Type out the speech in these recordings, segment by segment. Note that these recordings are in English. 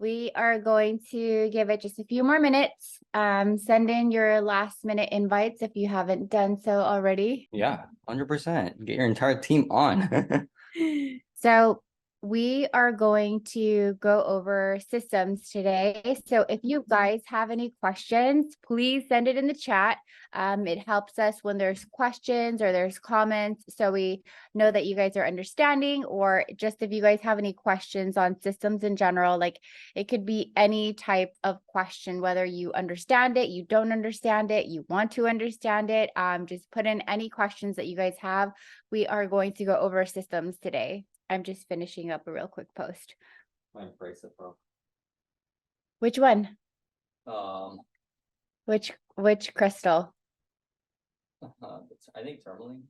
We are going to give it just a few more minutes. Send in your last minute invites if you haven't done so already. Yeah, 100%. Get your entire team on. So we are going to go over systems today. So if you guys have any questions, please send it in the chat. It helps us when there's questions or there's comments, so we know that you guys are understanding, or just if you guys have any questions on systems in general, like it could be any type of question, whether you understand it, you don't understand it, you want to understand it. Just put in any questions that you guys have. We are going to go over systems today. I'm just finishing up a real quick post. My bracelet broke. Which one? Which crystal? I think tourmaline.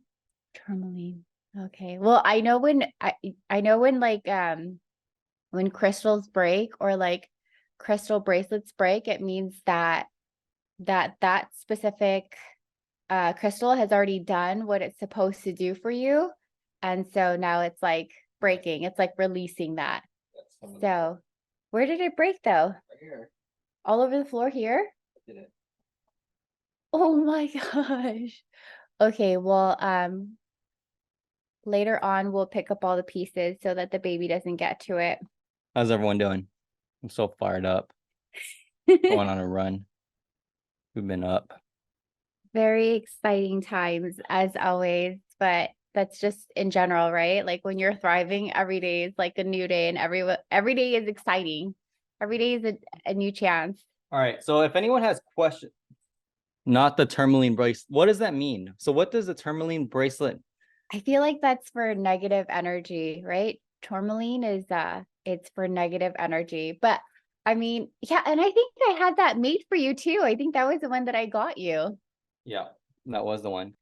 Tourmaline. Okay. Well, I know when like when crystals break or like crystal bracelets break, it means that that specific crystal has already done what it's supposed to do for you. And so now it's like breaking. It's like releasing that. So where did it break though? Right here. All over the floor here? I did it. Oh my gosh. Okay, well, later on we'll pick up all the pieces so that the baby doesn't get to it. How's everyone doing? I'm so fired up. Going on a run. We've been up. Very exciting times as always, but that's just in general, right? Like when you're thriving, every day is like a new day, and every day is exciting. Every day is a new chance. All right. So if anyone has questions, not the tourmaline bracelet. What does that mean? So what does the tourmaline bracelet? I feel like that's for negative energy, right? Tourmaline is it's for negative energy. But I mean, yeah, and I think I had that made for you too. I think that was the one that I got you. Yeah, that was the one.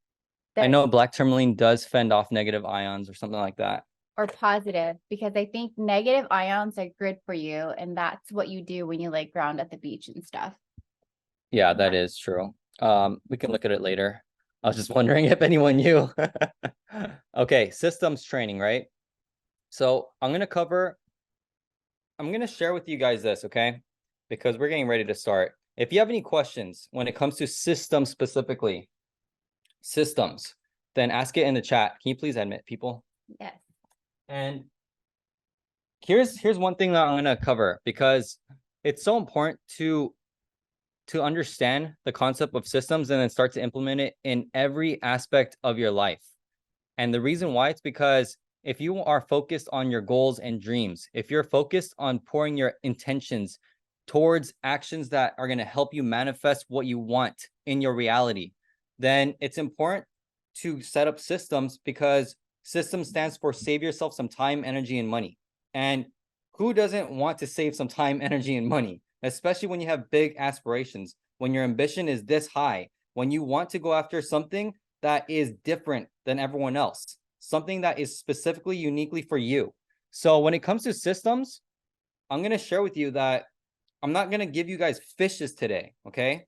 I know black tourmaline does fend off negative ions or something like that. Or positive, because I think negative ions are good for you, and that's what you do when you like ground at the beach and stuff. Yeah, that is true. We can look at it later. I was just wondering if anyone knew. Okay, systems training, right? So I'm gonna share with you guys this, okay? Because we're getting ready to start. If you have any questions when it comes to systems specifically, then ask it in the chat. Can you please admit people? Yes. And here's one thing that I'm gonna cover, because it's so important to understand the concept of systems and then start to implement it in every aspect of your life. And the reason why, it's because if you are focused on your goals and dreams, if you're focused on pouring your intentions towards actions that are going to help you manifest what you want in your reality, then it's important to set up systems, because system stands for save yourself some time, energy, and money. And who doesn't want to save some time, energy, and money? Especially when you have big aspirations, when your ambition is this high, when you want to go after something that is different than everyone else, something that is specifically uniquely for you. So when it comes to systems, I'm going to share with you that I'm not going to give you guys fishes today, okay?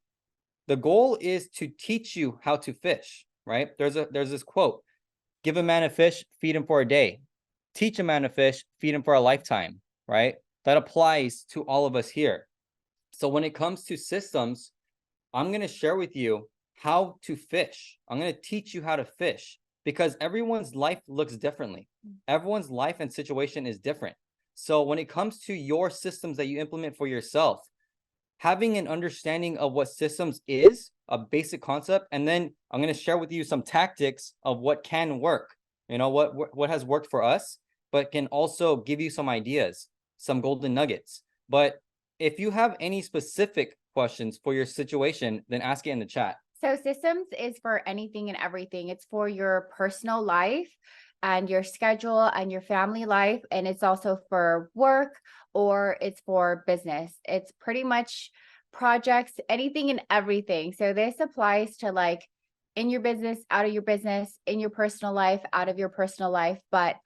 The goal is to teach you how to fish, right? There's this quote: give a man a fish, feed him for a day. Teach a man to fish, feed him for a lifetime, right? That applies to all of us here. So when it comes to systems, I'm going to share with you how to fish. I'm going to teach you how to fish, because everyone's life looks differently. Everyone's life and situation is different. So when it comes to your systems that you implement for yourself, having an understanding of what systems is, a basic concept, and then I'm going to share with you some tactics of what can work. You know, what has worked for us, but can also give you some ideas, some golden nuggets. But if you have any specific questions for your situation, then ask it in the chat. So systems is for anything and everything. It's for your personal life and your schedule and your family life. And it's also for work, or it's for business. It's pretty much projects, anything and everything. So this applies to like in your business, out of your business, in your personal life, out of your personal life. But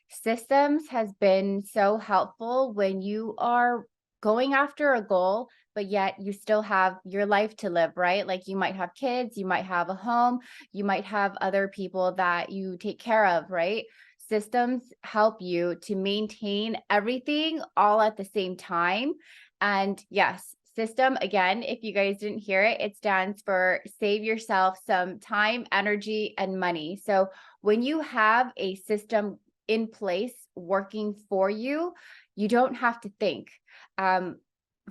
systems has been so helpful when you are going after a goal, but yet you still have your life to live, right? Like you might have kids, you might have a home, you might have other people that you take care of, right? systems help you to maintain everything all at the same time. And yes, system, again, if you guys didn't hear it, it stands for save yourself some time, energy, and money. So when you have a system in place working for you, you don't have to think.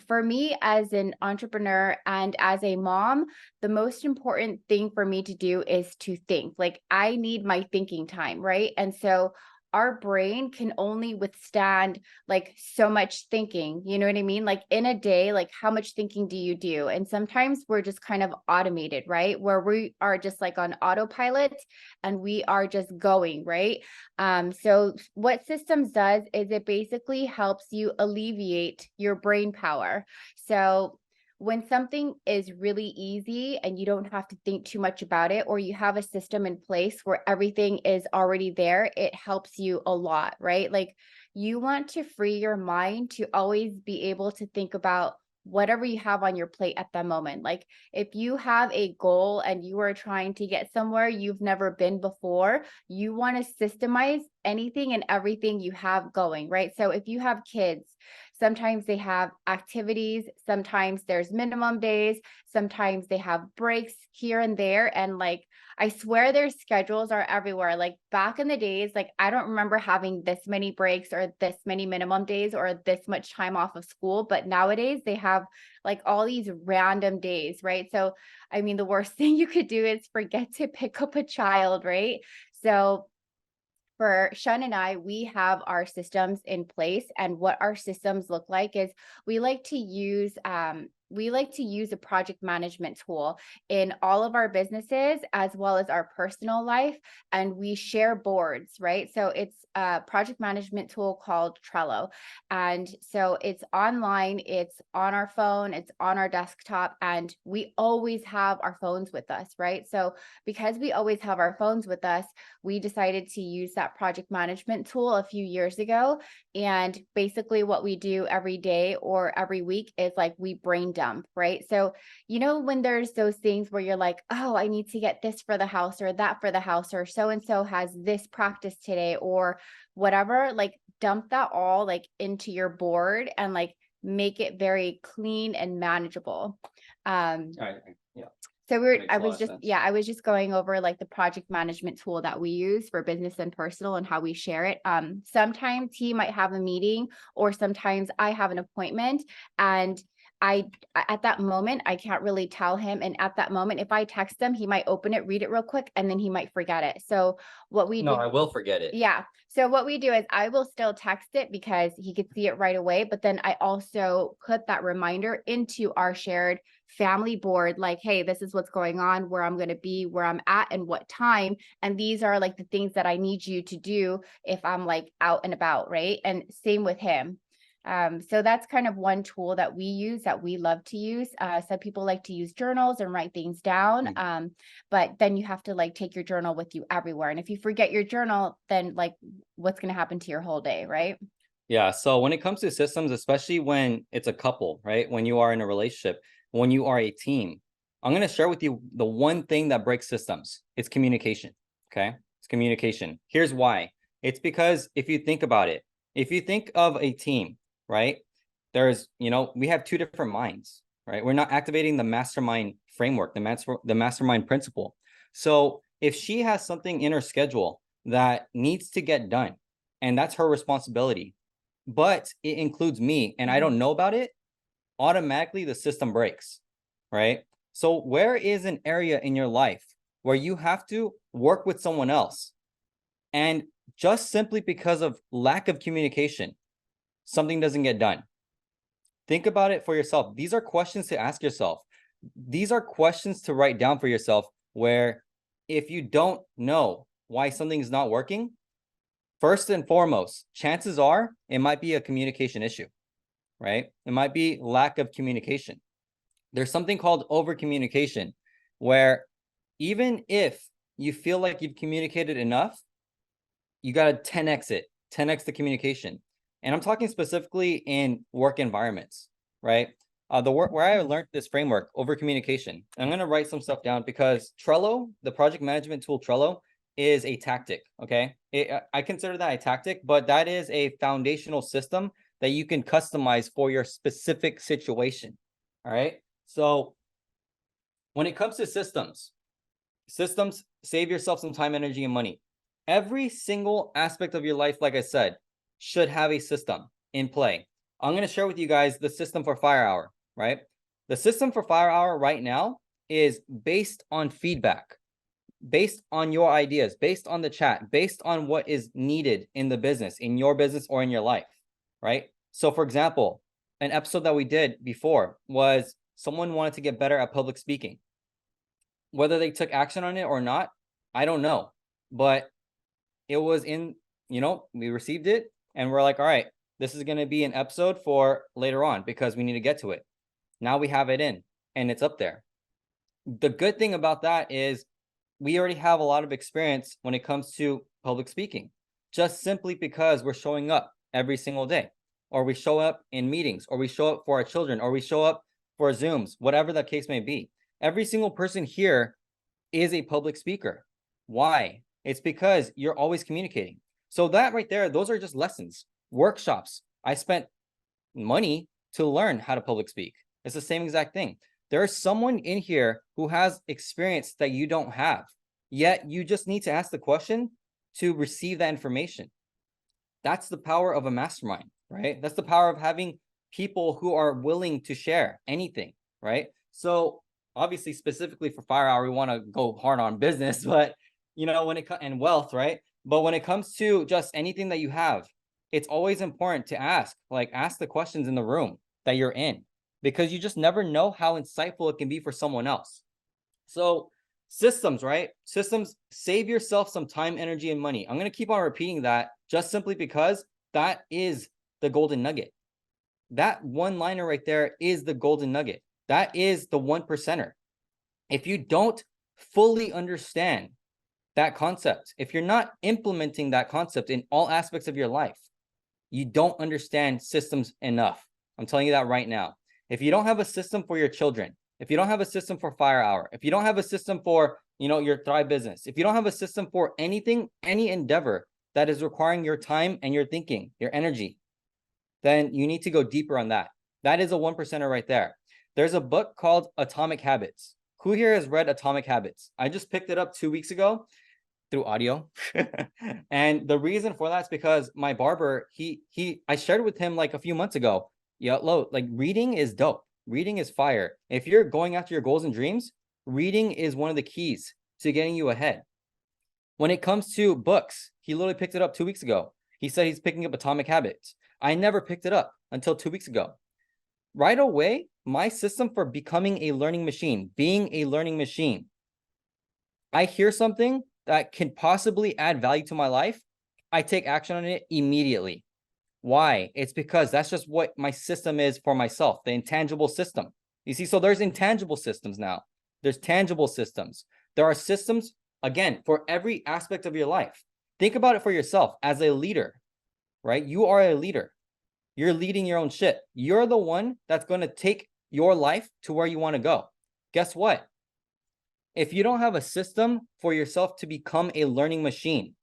For me as an entrepreneur and as a mom, the most important thing for me to do is to think. Like, I need my thinking time, right? And so our brain can only withstand like so much thinking, you know what I mean? Like in a day, like how much thinking do you do? And sometimes we're just kind of automated, right? Where we are just like on autopilot and we are just going, right? So what systems does is it basically helps you alleviate your brain power. So when something is really easy and you don't have to think too much about it, or you have a system in place where everything is already there, it helps you a lot, right? Like, you want to free your mind to always be able to think about whatever you have on your plate at the moment. Like, if you have a goal and you are trying to get somewhere you've never been before, you want to systemize anything and everything you have going, right? So if you have kids, sometimes they have activities, sometimes there's minimum days, sometimes they have breaks here and there. And like, I swear their schedules are everywhere. Like back in the days, like I don't remember having this many breaks or this many minimum days or this much time off of school. But nowadays they have like all these random days, right? So, I mean, the worst thing you could do is forget to pick up a child, right? So for Sean and I, we have our systems in place, and what our systems look like is we like to use a project management tool in all of our businesses as well as our personal life, and we share boards, right? So it's a project management tool called Trello, and so it's online, it's on our phone, it's on our desktop, and we always have our phones with us, right? So because we always have our phones with us, we decided to use that project management tool a few years ago. And basically what we do every day or every week is like we brain dump, right? So, when there's those things where you're like, oh, I need to get this for the house or that for the house, or so-and-so has this practice today or whatever, like dump that all like into your board and like make it very clean and manageable. Yeah. So Makes a I lot was of just, sense. yeah, I was just going over like the project management tool that we use for business and personal and how we share it. Sometimes he might have a meeting or sometimes I have an appointment, and at that moment, I can't really tell him. And at that moment, if I text him, he might open it, read it real quick, and then he might forget it. So what we No, do, I will forget it. yeah. So what we do is I will still text it because he could see it right away. But then I also put that reminder into our shared family board, like, hey, this is what's going on, where I'm going to be, where I'm at, and what time. And these are like the things that I need you to do if I'm like out and about, right? And same with him. So that's kind of one tool that we use that we love to use. Some people like to use journals and write things down. But then you have to like take your journal with you everywhere. And if you forget your journal, then like what's going to happen to your whole day, right? Yeah. So when it comes to systems, especially when it's a couple, right? When you are in a relationship, when you are a team, I'm going to share with you the one thing that breaks systems. It's communication. Okay. It's communication. Here's why. It's because if you think about it, if you think of a team, right? We have two different minds, right? We're not activating the mastermind framework, the mastermind principle. So if she has something in her schedule that needs to get done, and that's her responsibility, but it includes me and I don't know about it, automatically the system breaks, right? So where is an area in your life where you have to work with someone else, and just simply because of lack of communication, something doesn't get done? Think about it for yourself. These are questions to ask yourself. These are questions to write down for yourself, where if you don't know why something is not working, first and foremost, chances are it might be a communication issue, right? It might be lack of communication. There's something called over communication, where even if you feel like you've communicated enough, you got to 10x it, 10x the communication. And I'm talking specifically in work environments, right? The work where I learned this framework over communication. I'm going to write some stuff down because Trello, the project management tool Trello, is a tactic, okay? I consider that a tactic, but that is a foundational system that you can customize for your specific situation, all right? So when it comes to systems save yourself some time, energy, and money. Every single aspect of your life, like I said, should have a system in play. I'm going to share with you guys the system for FIREHOUR, right? The system for FIREHOUR right now is based on feedback, based on your ideas, based on the chat, based on what is needed in the business, in your business or in your life, right? So for example, an episode that we did before was someone wanted to get better at public speaking. Whether they took action on it or not, I don't know. But it was in, we received it and we're like, all right, this is going to be an episode for later on because we need to get to it. Now we have it in and it's up there. The good thing about that is we already have a lot of experience when it comes to public speaking, just simply because we're showing up every single day, or we show up in meetings, or we show up for our children, or we show up for Zooms, whatever the case may be. Every single person here is a public speaker. Why? It's because you're always communicating. So that right there, those are just lessons, workshops. I spent money to learn how to public speak. It's the same exact thing. There's someone in here who has experience that you don't have, yet you just need to ask the question to receive that information. That's the power of a mastermind, right? That's the power of having people who are willing to share anything, right? So obviously, specifically for FIREHOUR, we want to go hard on business, but when it comes and wealth, right? But when it comes to just anything that you have, it's always important to ask the questions in the room that you're in, because you just never know how insightful it can be for someone else. So systems, right? Systems, save yourself some time, energy, and money. I'm going to keep on repeating that just simply because that is the golden nugget. That one liner right there is the golden nugget. That is the 1%er. If you don't fully understand that concept, if you're not implementing that concept in all aspects of your life, you don't understand systems enough. I'm telling you that right now. If you don't have a system for your children, if you don't have a system for FIREHOUR, if you don't have a system for, your Thrive business, if you don't have a system for anything, any endeavor that is requiring your time and your thinking, your energy, then you need to go deeper on that. That is a 1%er right there. There's a book called Atomic Habits. Who here has read Atomic Habits? I just picked it up 2 weeks ago through audio. And the reason for that is because my barber, I shared with him like a few months ago, reading is dope. Reading is fire. If you're going after your goals and dreams, reading is one of the keys to getting you ahead. When it comes to books, he literally picked it up 2 weeks ago. He said he's picking up Atomic Habits. I never picked it up until 2 weeks ago. Right away, my system for becoming a learning machine, being a learning machine, I hear something that can possibly add value to my life, I take action on it immediately. Why? It's because that's just what my system is for myself, the intangible system. You see, so there's intangible systems now. There's tangible systems. There are systems, again, for every aspect of your life. Think about it for yourself as a leader, right? You are a leader. You're leading your own ship. You're the one that's going to take your life to where you want to go. Guess what? If you don't have a system for yourself to become a learning machine,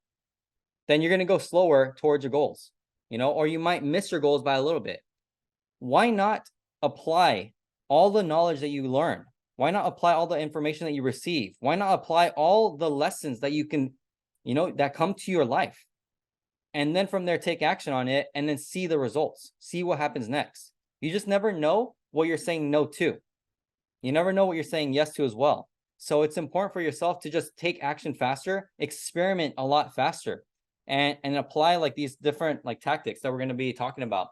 then you're going to go slower towards your goals, or you might miss your goals by a little bit. Why not apply all the knowledge that you learn? Why not apply all the information that you receive? Why not apply all the lessons that you can, that come to your life? And then from there, take action on it and then see the results. See what happens next. You just never know what you're saying no to. You never know what you're saying yes to as well. So it's important for yourself to just take action faster, experiment a lot faster, and apply like these different tactics that we're going to be talking about.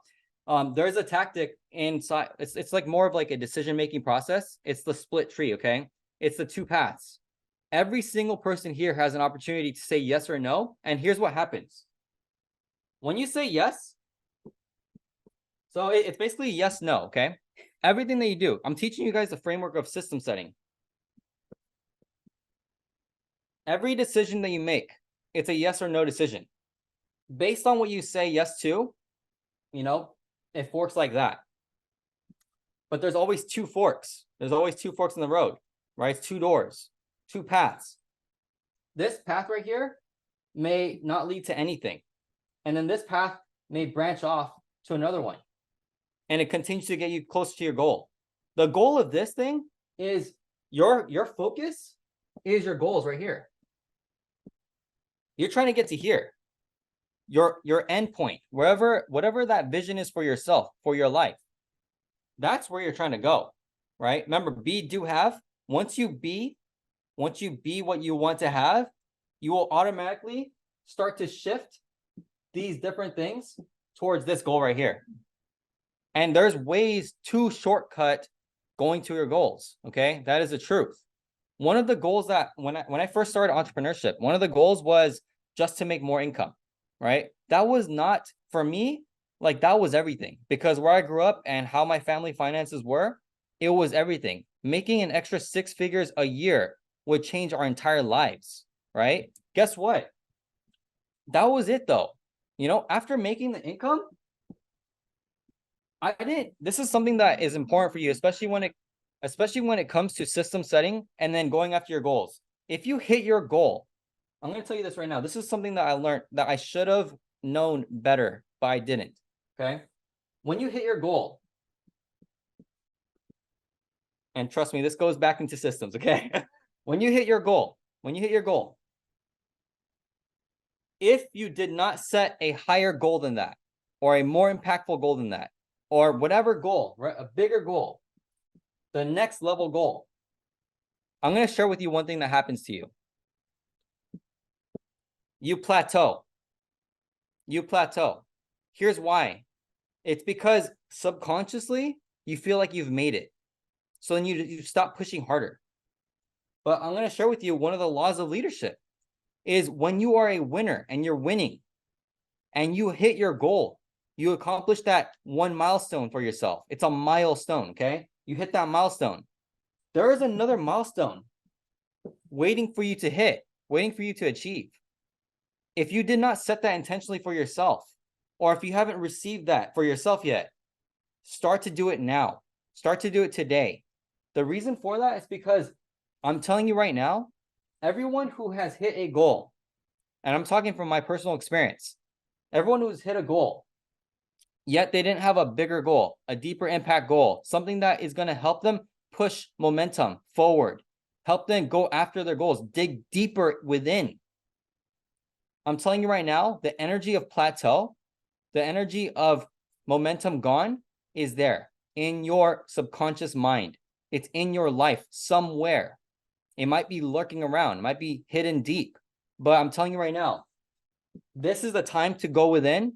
There's a tactic inside. It's like more of like a decision-making process. It's the split tree, okay? It's the 2 paths. Every single person here has an opportunity to say yes or no. And here's what happens. When you say yes, so it's basically yes, no, okay? Everything that you do, I'm teaching you guys the framework of system setting. Every decision that you make, it's a yes or no decision. Based on what you say yes to, it forks like that. But there's always 2 forks. There's always 2 forks in the road, right? It's 2 doors, 2 paths. this path right here may not lead to anything. And then this path may branch off to another one. And it continues to get you closer to your goal. The goal of this thing is your focus is your goals right here. You're trying to get to here. Your end point, whatever that vision is for yourself, for your life. That's where you're trying to go, right? Remember, be, do, have. Once you be what you want to have, you will automatically start to shift these different things towards this goal right here. And there's ways to shortcut going to your goals, okay? That is the truth. One of the goals that when I first started entrepreneurship, one of the goals was just to make more income, right? That was not, for me, like that was everything, because where I grew up and how my family finances were, it was everything. Making an extra 6 figures a year would change our entire lives, right? Guess what? That was it though. You know, after making the income, this is something that is important for you, especially when it comes to system setting and then going after your goals. If you hit your goal, I'm going to tell you this right now. This is something that I learned that I should have known better, but I didn't. Okay. When you hit your goal, and trust me, this goes back into systems. Okay. When you hit your goal, if you did not set a higher goal than that, or a more impactful goal than that, or whatever goal, right? A bigger goal, the next level goal, I'm going to share with you one thing that happens to you. You plateau. Here's why. It's because subconsciously you feel like you've made it. So then you stop pushing harder. But I'm going to share with you one of the laws of leadership is when you are a winner and you're winning and you hit your goal, you accomplish that one milestone for yourself. It's a milestone, okay? You hit that milestone. There is another milestone waiting for you to hit, waiting for you to achieve. If you did not set that intentionally for yourself, or if you haven't received that for yourself yet, start to do it now. Start to do it today. The reason for that is because I'm telling you right now, everyone who has hit a goal, and I'm talking from my personal experience, everyone who's hit a goal, yet they didn't have a bigger goal, a deeper impact goal, something that is going to help them push momentum forward, help them go after their goals, dig deeper within. I'm telling you right now, the energy of plateau, the energy of momentum gone is there in your subconscious mind. It's in your life somewhere. It might be lurking around, it might be hidden deep, but I'm telling you right now, this is the time to go within,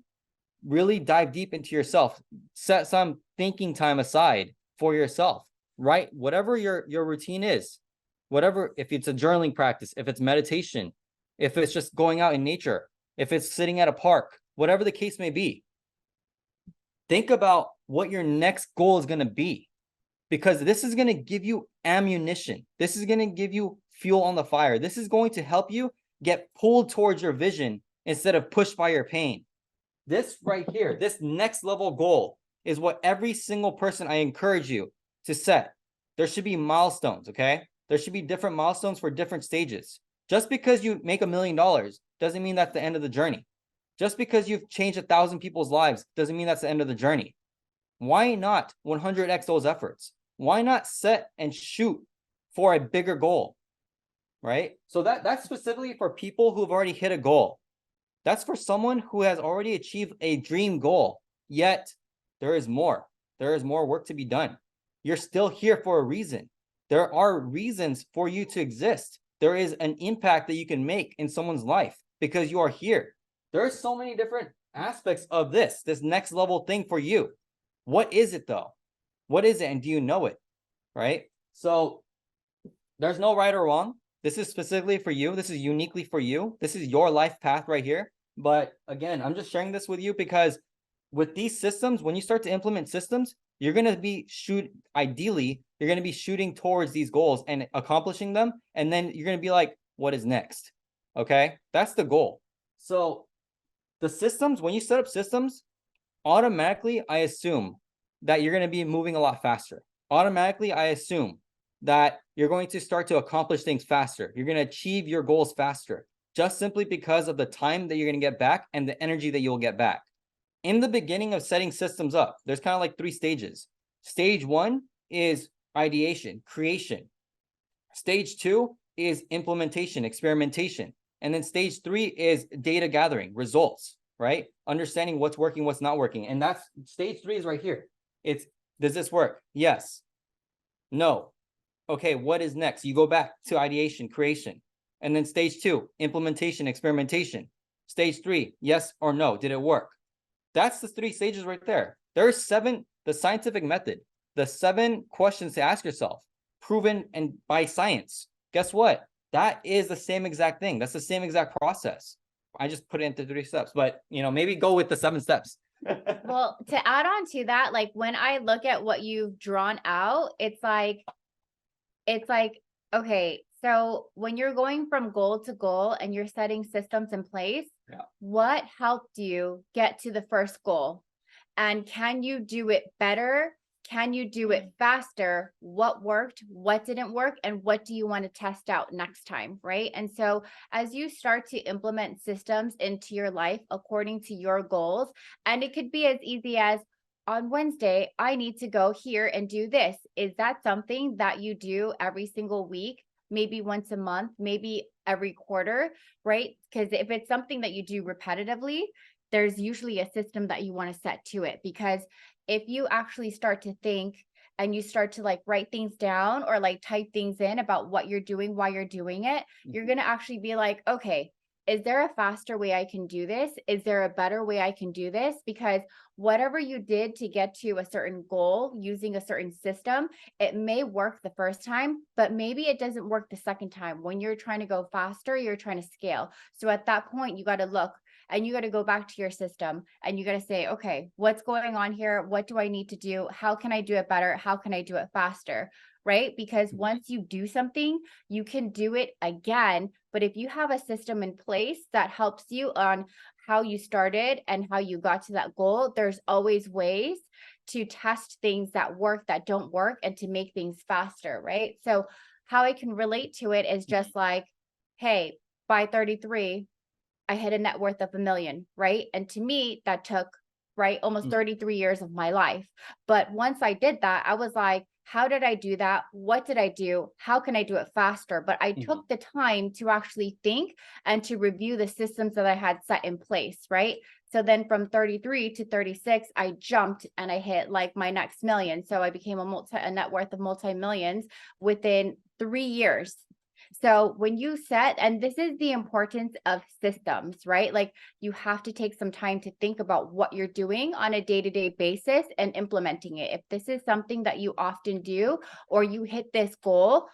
really dive deep into yourself, set some thinking time aside for yourself, right? Whatever your routine is, whatever, if it's a journaling practice, if it's meditation, if it's just going out in nature, if it's sitting at a park, whatever the case may be, think about what your next goal is going to be, because this is going to give you ammunition. This is going to give you fuel on the fire. This is going to help you get pulled towards your vision instead of pushed by your pain. This right here, this next level goal is what every single person I encourage you to set. There should be milestones, okay? There should be different milestones for different stages. Just because you make $1 million doesn't mean that's the end of the journey. Just because you've changed 1,000 people's lives doesn't mean that's the end of the journey. Why not 100x those efforts? Why not set and shoot for a bigger goal, right? So that's specifically for people who've already hit a goal. That's for someone who has already achieved a dream goal, yet there is more. There is more work to be done. You're still here for a reason. There are reasons for you to exist. There is an impact that you can make in someone's life because you are here. There are so many different aspects of this next level thing for you. What is it though? What is it, and do you know it, right? So there's no right or wrong. This is specifically for you. This is uniquely for you. This is your life path right here. But again, I'm just sharing this with you because with these systems, when you start to implement systems, you're going to be ideally, you're going to be shooting towards these goals and accomplishing them. And then you're going to be like, what is next? Okay. That's the goal. So the systems, when you set up systems, automatically, I assume that you're going to be moving a lot faster. Automatically, I assume that you're going to start to accomplish things faster. You're going to achieve your goals faster, just simply because of the time that you're going to get back and the energy that you'll get back. In the beginning of setting systems up, there's kind of like 3 stages. Stage 1 is ideation, creation. Stage 2 is implementation, experimentation. And then stage 3 is data gathering, results, right? Understanding what's working, what's not working. And that's stage 3 is right here. It's, does this work? Yes. No. Okay, what is next? You go back to ideation, creation. And then stage 2, implementation, experimentation. Stage 3, yes or no, did it work? That's the 3 stages right there. There's 7, the scientific method, the 7 questions to ask yourself, proven and by science. Guess what? That is the same exact thing. That's the same exact process. I just put it into 3 steps, but maybe go with the 7 steps. Well, to add on to that, like when I look at what you've drawn out, it's like, okay, so when you're going from goal to goal and you're setting systems in place, what helped you get to the first goal? And can you do it better? Can you do it faster? What worked? What didn't work? And what do you want to test out next time? Right. And so as you start to implement systems into your life according to your goals, and it could be as easy as, on Wednesday, I need to go here and do this. Is that something that you do every single week? Maybe once a month, maybe every quarter, right? Because if it's something that you do repetitively, there's usually a system that you want to set to it. Because if you actually start to think and you start to like write things down or like type things in about what you're doing, why you're doing it, you're going to actually be like, okay, is there a faster way I can do this? Is there a better way I can do this? Because whatever you did to get to a certain goal using a certain system, it may work the first time, but maybe it doesn't work the second time. When you're trying to go faster, you're trying to scale. So at that point, you got to look and you got to go back to your system and you got to say, okay, what's going on here? What do I need to do? How can I do it better? How can I do it faster? Right? Because once you do something, you can do it again. But if you have a system in place that helps you on how you started and how you got to that goal, there's always ways to test things that work, that don't work, and to make things faster. Right? So how I can relate to it is just like, hey, by 33, I hit a net worth of $1 million, right? And to me, that took, right, almost 33 years of my life. But once I did that, I was like, how did I do that? What did I do? How can I do it faster? But I took the time to actually think and to review the systems that I had set in place, right? So then from 33 to 36, I jumped and I hit like my next million. So I became a net worth of multi-millions within 3 years. So when you set, and this is the importance of systems, right? Like you have to take some time to think about what you're doing on a day-to-day basis and implementing it. If this is something that you often do, or you hit this goal,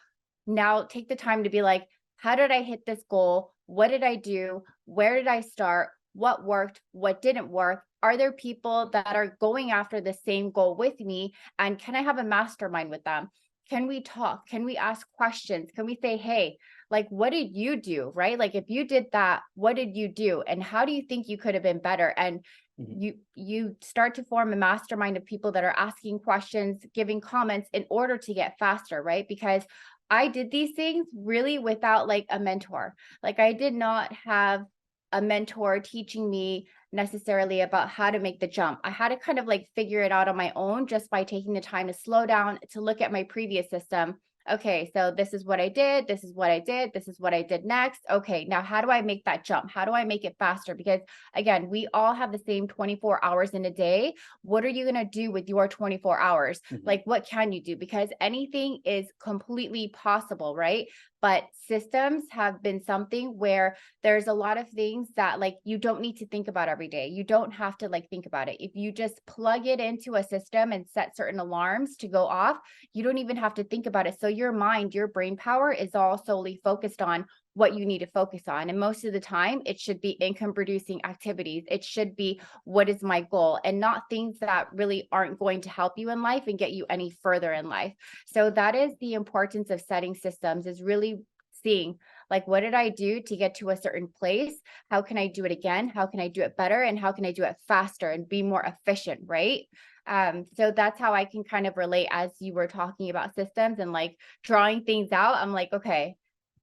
now take the time to be like, how did I hit this goal? What did I do? Where did I start? What worked? What didn't work? Are there people that are going after the same goal with me? And can I have a mastermind with them? Can we talk? Can we ask questions? Can we say, hey, like, what did you do? Right? Like, if you did that, what did you do? And how do you think you could have been better? And you start to form a mastermind of people that are asking questions, giving comments in order to get faster, right? Because I did these things really without like a mentor. Like I did not have a mentor teaching me necessarily about how to make the jump. I had to kind of like figure it out on my own just by taking the time to slow down, to look at my previous system. Okay, so this is what I did. This is what I did. This is what I did next. Okay, now how do I make that jump? How do I make it faster? Because again, we all have the same 24 hours in a day. What are you going to do with your 24 hours? Like, what can you do? Because anything is completely possible, right? But systems have been something where there's a lot of things that like you don't need to think about every day. You don't have to like think about it. If you just plug it into a system and set certain alarms to go off, you don't even have to think about it. So your mind, your brain power is all solely focused on what you need to focus on. And most of the time, it should be income producing activities. It should be what is my goal and not things that really aren't going to help you in life and get you any further in life. So that is the importance of setting systems, is really seeing like, what did I do to get to a certain place? How can I do it again? How can I do it better? And how can I do it faster and be more efficient, right? So that's how I can kind of relate as you were talking about systems and like drawing things out. I'm like, okay.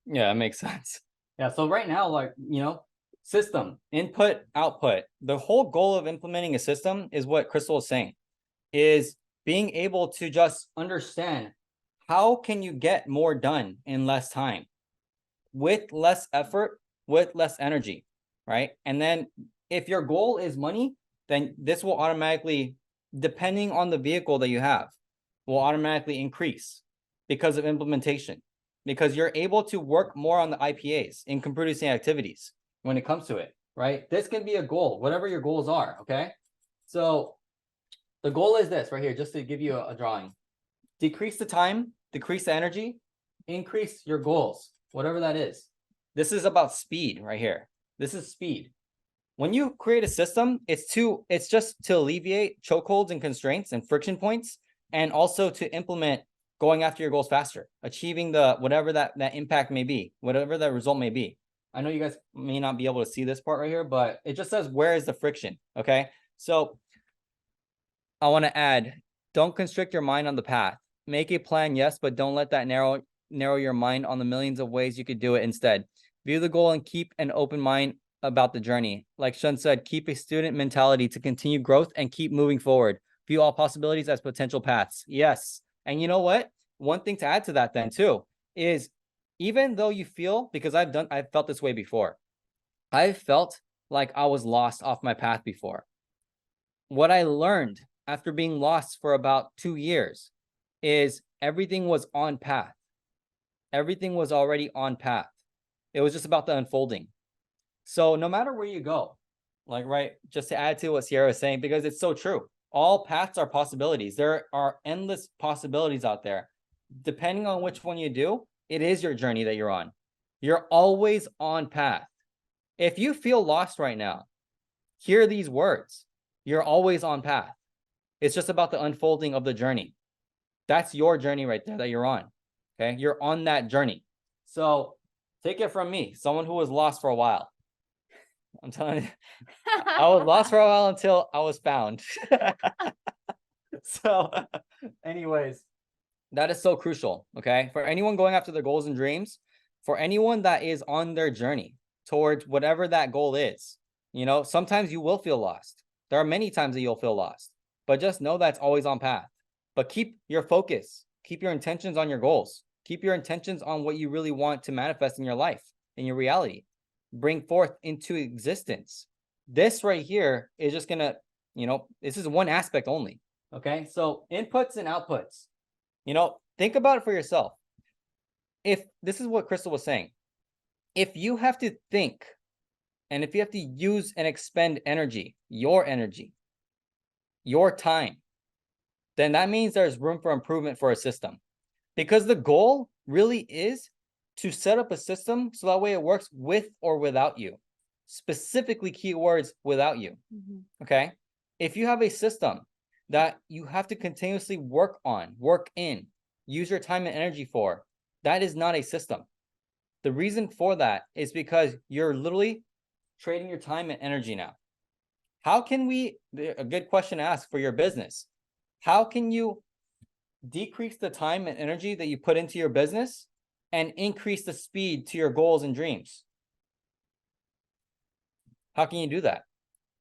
Yeah, it makes sense. Yeah, so right now, like, system, input, output. The whole goal of implementing a system is what Crystal is saying, is being able to just understand how can you get more done in less time with less effort, with less energy, right? And then if your goal is money, then this will automatically, depending on the vehicle that you have, will automatically increase because of implementation, because you're able to work more on the IPAs, income producing activities, when it comes to it, right? This can be a goal, whatever your goals are, okay? So the goal is this right here, just to give you a drawing. Decrease the time, decrease the energy, increase your goals, whatever that is. This is about speed right here. This is speed. When you create a system, it's just to alleviate chokeholds and constraints and friction points, and also to implement going after your goals faster, achieving the whatever that impact may be, whatever that result may be. I know you guys may not be able to see this part right here, but it just says, where is the friction? Okay. So I want to add, don't constrict your mind on the path. Make a plan, yes, but don't let that narrow your mind on the millions of ways you could do it instead. View the goal and keep an open mind about the journey. Like Shun said, keep a student mentality to continue growth and keep moving forward. View all possibilities as potential paths. Yes. And you know what? One thing to add to that then too is, even though you feel, because I've felt this way before. I've felt like I was lost off my path before. What I learned after being lost for about 2 years is everything was on path. Everything was already on path. It was just about the unfolding. So no matter where you go, like, right, just to add to what Sierra was saying, because it's so true. All paths are possibilities. There are endless possibilities out there. Depending on which one you do, it is your journey that you're on. You're always on path. If you feel lost right now, hear these words. You're always on path. It's just about the unfolding of the journey. That's your journey right there that you're on. Okay. You're on that journey. So take it from me, someone who was lost for a while. I'm telling you, I was lost for a while until I was found. So anyways, that is so crucial. Okay. For anyone going after their goals and dreams, for anyone that is on their journey towards whatever that goal is, sometimes you will feel lost. There are many times that you'll feel lost, but just know that's always on path. But keep your focus, keep your intentions on your goals, keep your intentions on what you really want to manifest in your life, in your reality, bring forth into existence. This right here is just gonna, this is one aspect only. Okay. So inputs and outputs, think about it for yourself. If this is what Crystal was saying, if you have to think, and if you have to use and expend energy, your time, then that means there's room for improvement for a system. Because the goal really is to set up a system so that way it works with or without you. Specifically, keywords without you. Okay? If you have a system that you have to continuously work on, work in, use your time and energy for, that is not a system. The reason for that is because you're literally trading your time and energy now. How can a good question to ask for your business, how can you decrease the time and energy that you put into your business and increase the speed to your goals and dreams? How can you do that?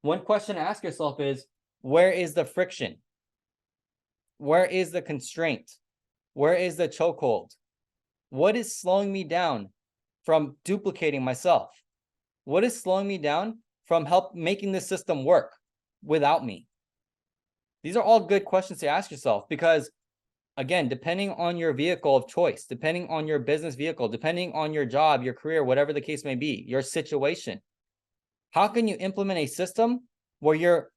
One question to ask yourself is, where is the friction? Where is the constraint? Where is the chokehold? What is slowing me down from duplicating myself? What is slowing me down from making this system work without me? These are all good questions to ask yourself, because again, depending on your vehicle of choice, depending on your business vehicle, depending on your job, your career, whatever the case may be, your situation, how can you implement a system where you're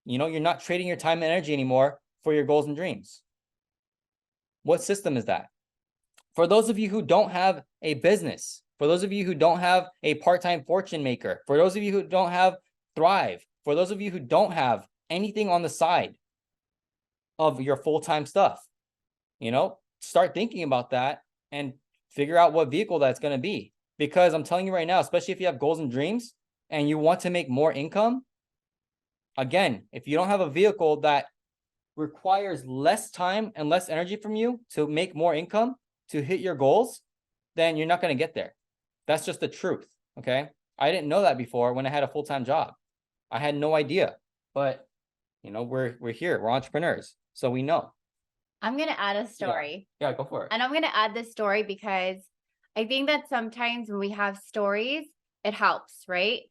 not trading your time and energy anymore for your goals and dreams? What system is that? For those of you who don't have a business, for those of you who don't have a part-time fortune maker, for those of you who don't have Thrive, for those of you who don't have anything on the side of your full-time stuff, start thinking about that and figure out what vehicle that's going to be. Because I'm telling you right now, especially if you have goals and dreams and you want to make more income, again, if you don't have a vehicle that requires less time and less energy from you to make more income, to hit your goals, then you're not going to get there. That's just the truth. Okay. I didn't know that before when I had a full-time job. I had no idea, but we're here, we're entrepreneurs, so we know. I'm going to add a story. Yeah, go for it. And I'm going to add this story because I think that sometimes when we have stories, it helps, right?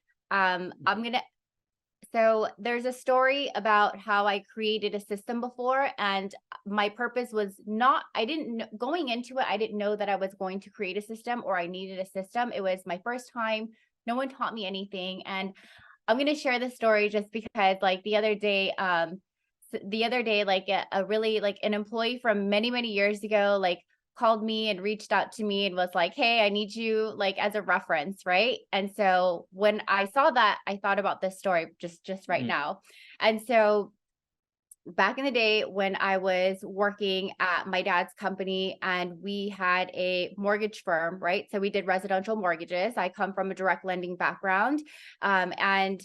So there's a story about how I created a system before, and my purpose was not, going into it, I didn't know that I was going to create a system or I needed a system. It was my first time. No one taught me anything. And I'm going to share this story just because like the other day, like a really like an employee from many, many years ago, like called me and reached out to me and was like, hey, I need you like as a reference, right? And so when I saw that, I thought about this story just right now. And so back in the day when I was working at my dad's company and we had a mortgage firm, right? So we did residential mortgages. I come from a direct lending background. And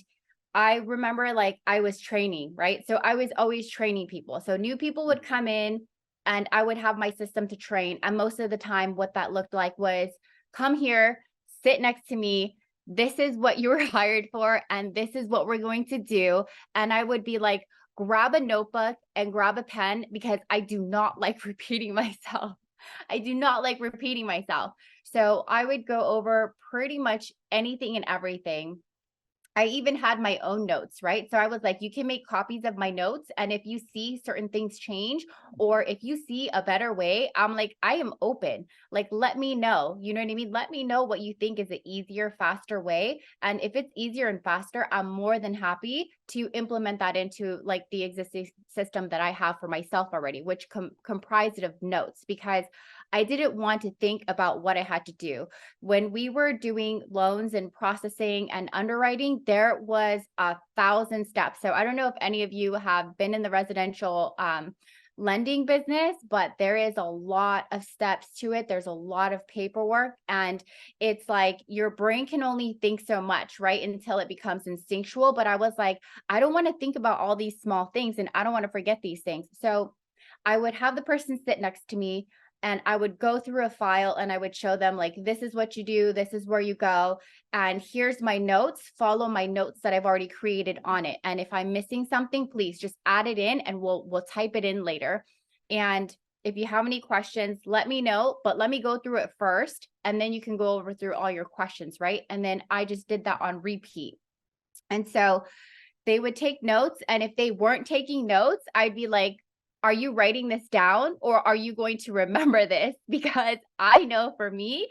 I remember like I was training, right? So I was always training people. So new people would come in and I would have my system to train. And most of the time, what that looked like was come here, sit next to me. This is what you were hired for. And this is what we're going to do. And I would be like, grab a notebook and grab a pen because I do not like repeating myself. I do not like repeating myself. So I would go over pretty much anything and everything. I even had my own notes, right? So I was like, you can make copies of my notes. And if you see certain things change, or if you see a better way, I'm like, I am open. Like, let me know. You know what I mean? Let me know what you think is an easier, faster way. And if it's easier and faster, I'm more than happy to implement that into like the existing system that I have for myself already, which comprised of notes, because I didn't want to think about what I had to do. When we were doing loans and processing and underwriting, there was 1,000 steps. So I don't know if any of you have been in the residential lending business, but there is a lot of steps to it. There's a lot of paperwork, and it's like your brain can only think so much, right? Until it becomes instinctual. But I was like, I don't want to think about all these small things and I don't want to forget these things. So I would have the person sit next to me and I would go through a file and I would show them like, this is what you do, this is where you go, and here's my notes, follow my notes that I've already created on it. And if I'm missing something, please just add it in and we'll type it in later. And if you have any questions, let me know, but let me go through it first and then you can go over through all your questions, right? And then I just did that on repeat. And so they would take notes, and if they weren't taking notes, I'd be like, are you writing this down or are you going to remember this? Because I know for me,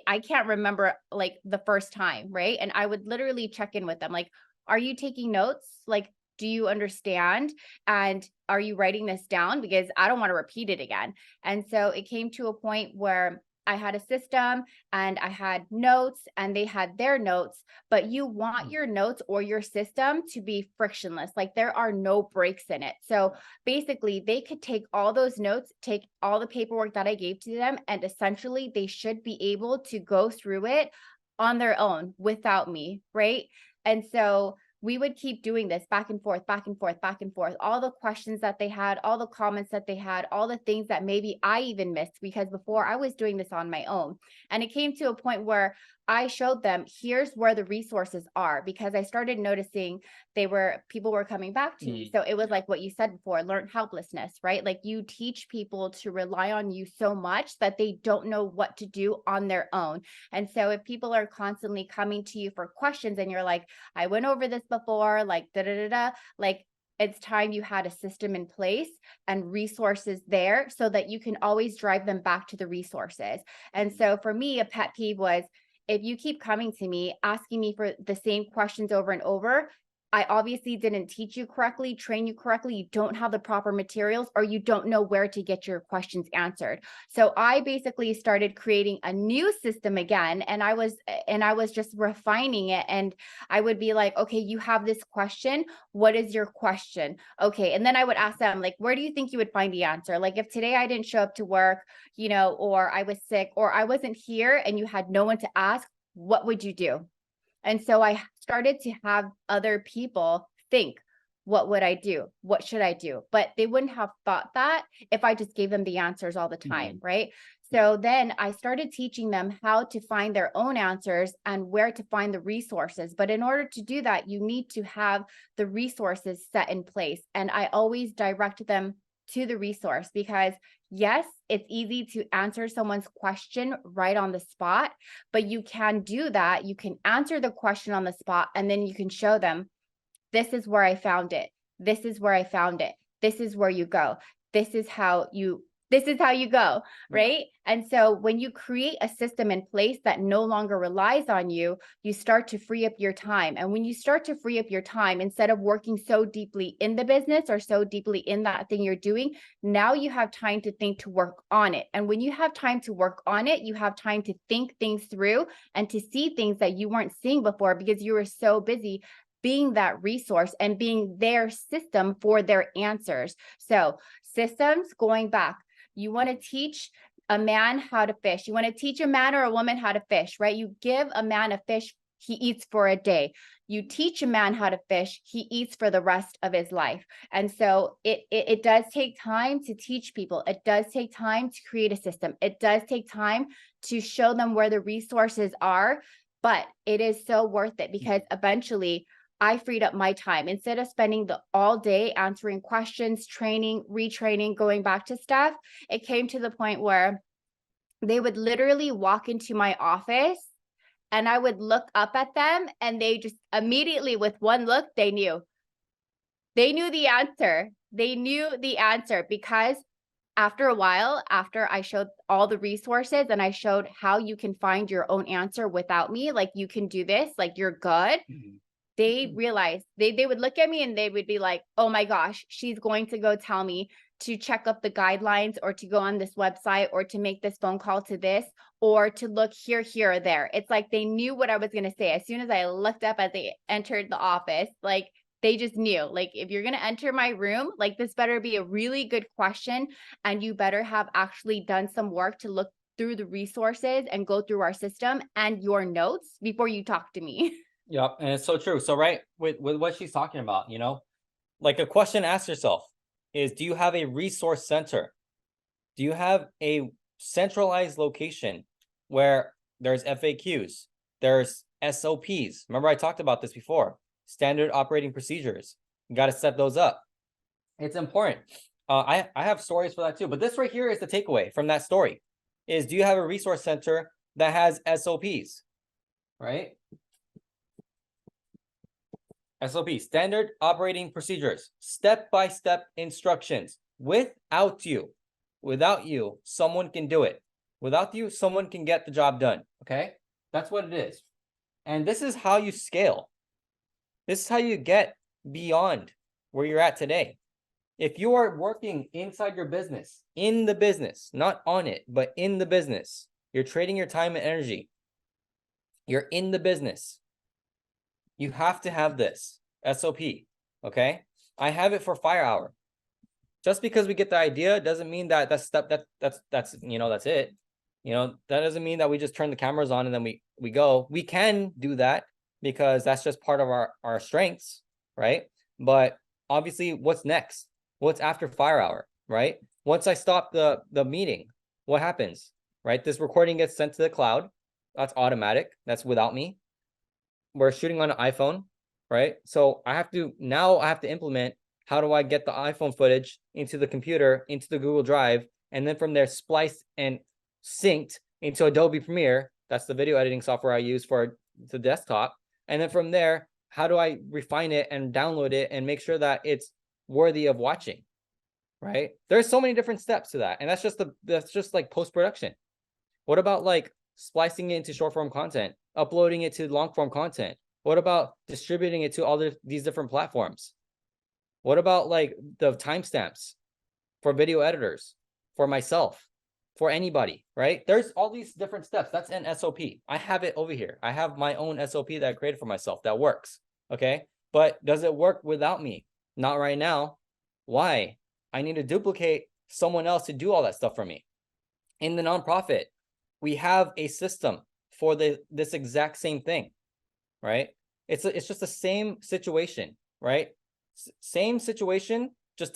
I can't remember like the first time, right? And I would literally check in with them like, are you taking notes? Like, do you understand? And are you writing this down? Because I don't want to repeat it again. And so it came to a point where I had a system and I had notes and they had their notes, but you want your notes or your system to be frictionless. Like there are no breaks in it. So basically they could take all those notes, take all the paperwork that I gave to them, and essentially they should be able to go through it on their own without me, right? And so we would keep doing this back and forth, back and forth, back and forth, all the questions that they had, all the comments that they had, all the things that maybe I even missed, because before I was doing this on my own. And it came to a point where I showed them, here's where the resources are, because I started noticing people were coming back to me. So it was like what you said before, learned helplessness, right? Like you teach people to rely on you so much that they don't know what to do on their own. And so if people are constantly coming to you for questions and you're like, I went over this before, like like it's time you had a system in place and resources there so that you can always drive them back to the resources. And so for me, a pet peeve was, if you keep coming to me, asking me for the same questions over and over, I obviously didn't teach you correctly, train you correctly, you don't have the proper materials, or you don't know where to get your questions answered. So I basically started creating a new system again, and I was just refining it. And I would be like, okay, you have this question. What is your question? Okay. And then I would ask them, like, where do you think you would find the answer? Like if today I didn't show up to work, or I was sick, or I wasn't here and you had no one to ask, what would you do? And so I started to have other people think, what would I do? What should I do? But they wouldn't have thought that if I just gave them the answers all the time, right? So then I started teaching them how to find their own answers and where to find the resources. But in order to do that, you need to have the resources set in place. And I always direct them to the resource because yes, it's easy to answer someone's question right on the spot, but you can do that. You can answer the question on the spot and then you can show them, this is where I found it. This is where I found it. This is where you go. This is how you go, right? And so when you create a system in place that no longer relies on you, you start to free up your time. And when you start to free up your time, instead of working so deeply in the business or so deeply in that thing you're doing, now you have time to think, to work on it. And when you have time to work on it, you have time to think things through and to see things that you weren't seeing before because you were so busy being that resource and being their system for their answers. So systems, going back, you want to teach a man how to fish. You want to teach a man or a woman how to fish, right? You give a man a fish, he eats for a day. You teach a man how to fish, he eats for the rest of his life. And so it does take time to teach people. It does take time to create a system. It does take time to show them where the resources are, but it is so worth it because eventually I freed up my time. Instead of spending the all day answering questions, training, retraining, going back to stuff, it came to the point where they would literally walk into my office and I would look up at them and they just immediately with one look, they knew the answer. They knew the answer because after a while, after I showed all the resources and I showed how you can find your own answer without me, like you can do this, like you're good. They realized they would look at me and they would be like, oh my gosh, she's going to go tell me to check up the guidelines or to go on this website or to make this phone call to this or to look here, or there. It's like they knew what I was going to say. As soon as I looked up as they entered the office, like they just knew, like, if you're going to enter my room, like this better be a really good question. And you better have actually done some work to look through the resources and go through our system and your notes before you talk to me. Yep, and it's so true. So right with what she's talking about, like a question ask yourself is, do you have a resource center? Do you have a centralized location where there's FAQs, there's SOPs? Remember I talked about this before, standard operating procedures. You got to set those up. It's important. I have stories for that too, but this right here is the takeaway from that story is, do you have a resource center that has SOPs, right? SOP, standard operating procedures, step-by-step instructions. Without you, someone can do it. Without you, someone can get the job done, okay? That's what it is. And this is how you scale. This is how you get beyond where you're at today. If you are working inside your business, in the business, not on it, but in the business, you're trading your time and energy. You're in the business. You have to have this SOP, okay? I have it for FIREHOUR. Just because we get the idea doesn't mean that that's it. That doesn't mean that we just turn the cameras on and then we go. We can do that because that's just part of our strengths, right? But obviously, what's next? What's after FIREHOUR, right? Once I stop the meeting, what happens, right? This recording gets sent to the cloud. That's automatic. That's without me. We're shooting on an iPhone, right? So I have to implement, how do I get the iPhone footage into the computer, into the Google Drive, and then from there spliced and synced into Adobe Premiere. That's the video editing software I use for the desktop. And then from there, how do I refine it and download it and make sure that it's worthy of watching, right? There's so many different steps to that. And that's just like post-production. What about like splicing it into short form content, uploading it to long form content? What about distributing it to all these different platforms? What about like the timestamps for video editors, for myself, for anybody, right? There's all these different steps. That's an SOP. I have it over here. I have my own SOP that I created for myself that works, okay? But does it work without me? Not right now. Why? I need to duplicate someone else to do all that stuff for me. In the nonprofit, we have a system for this exact same thing, right? It's just the same situation, right? Same situation, just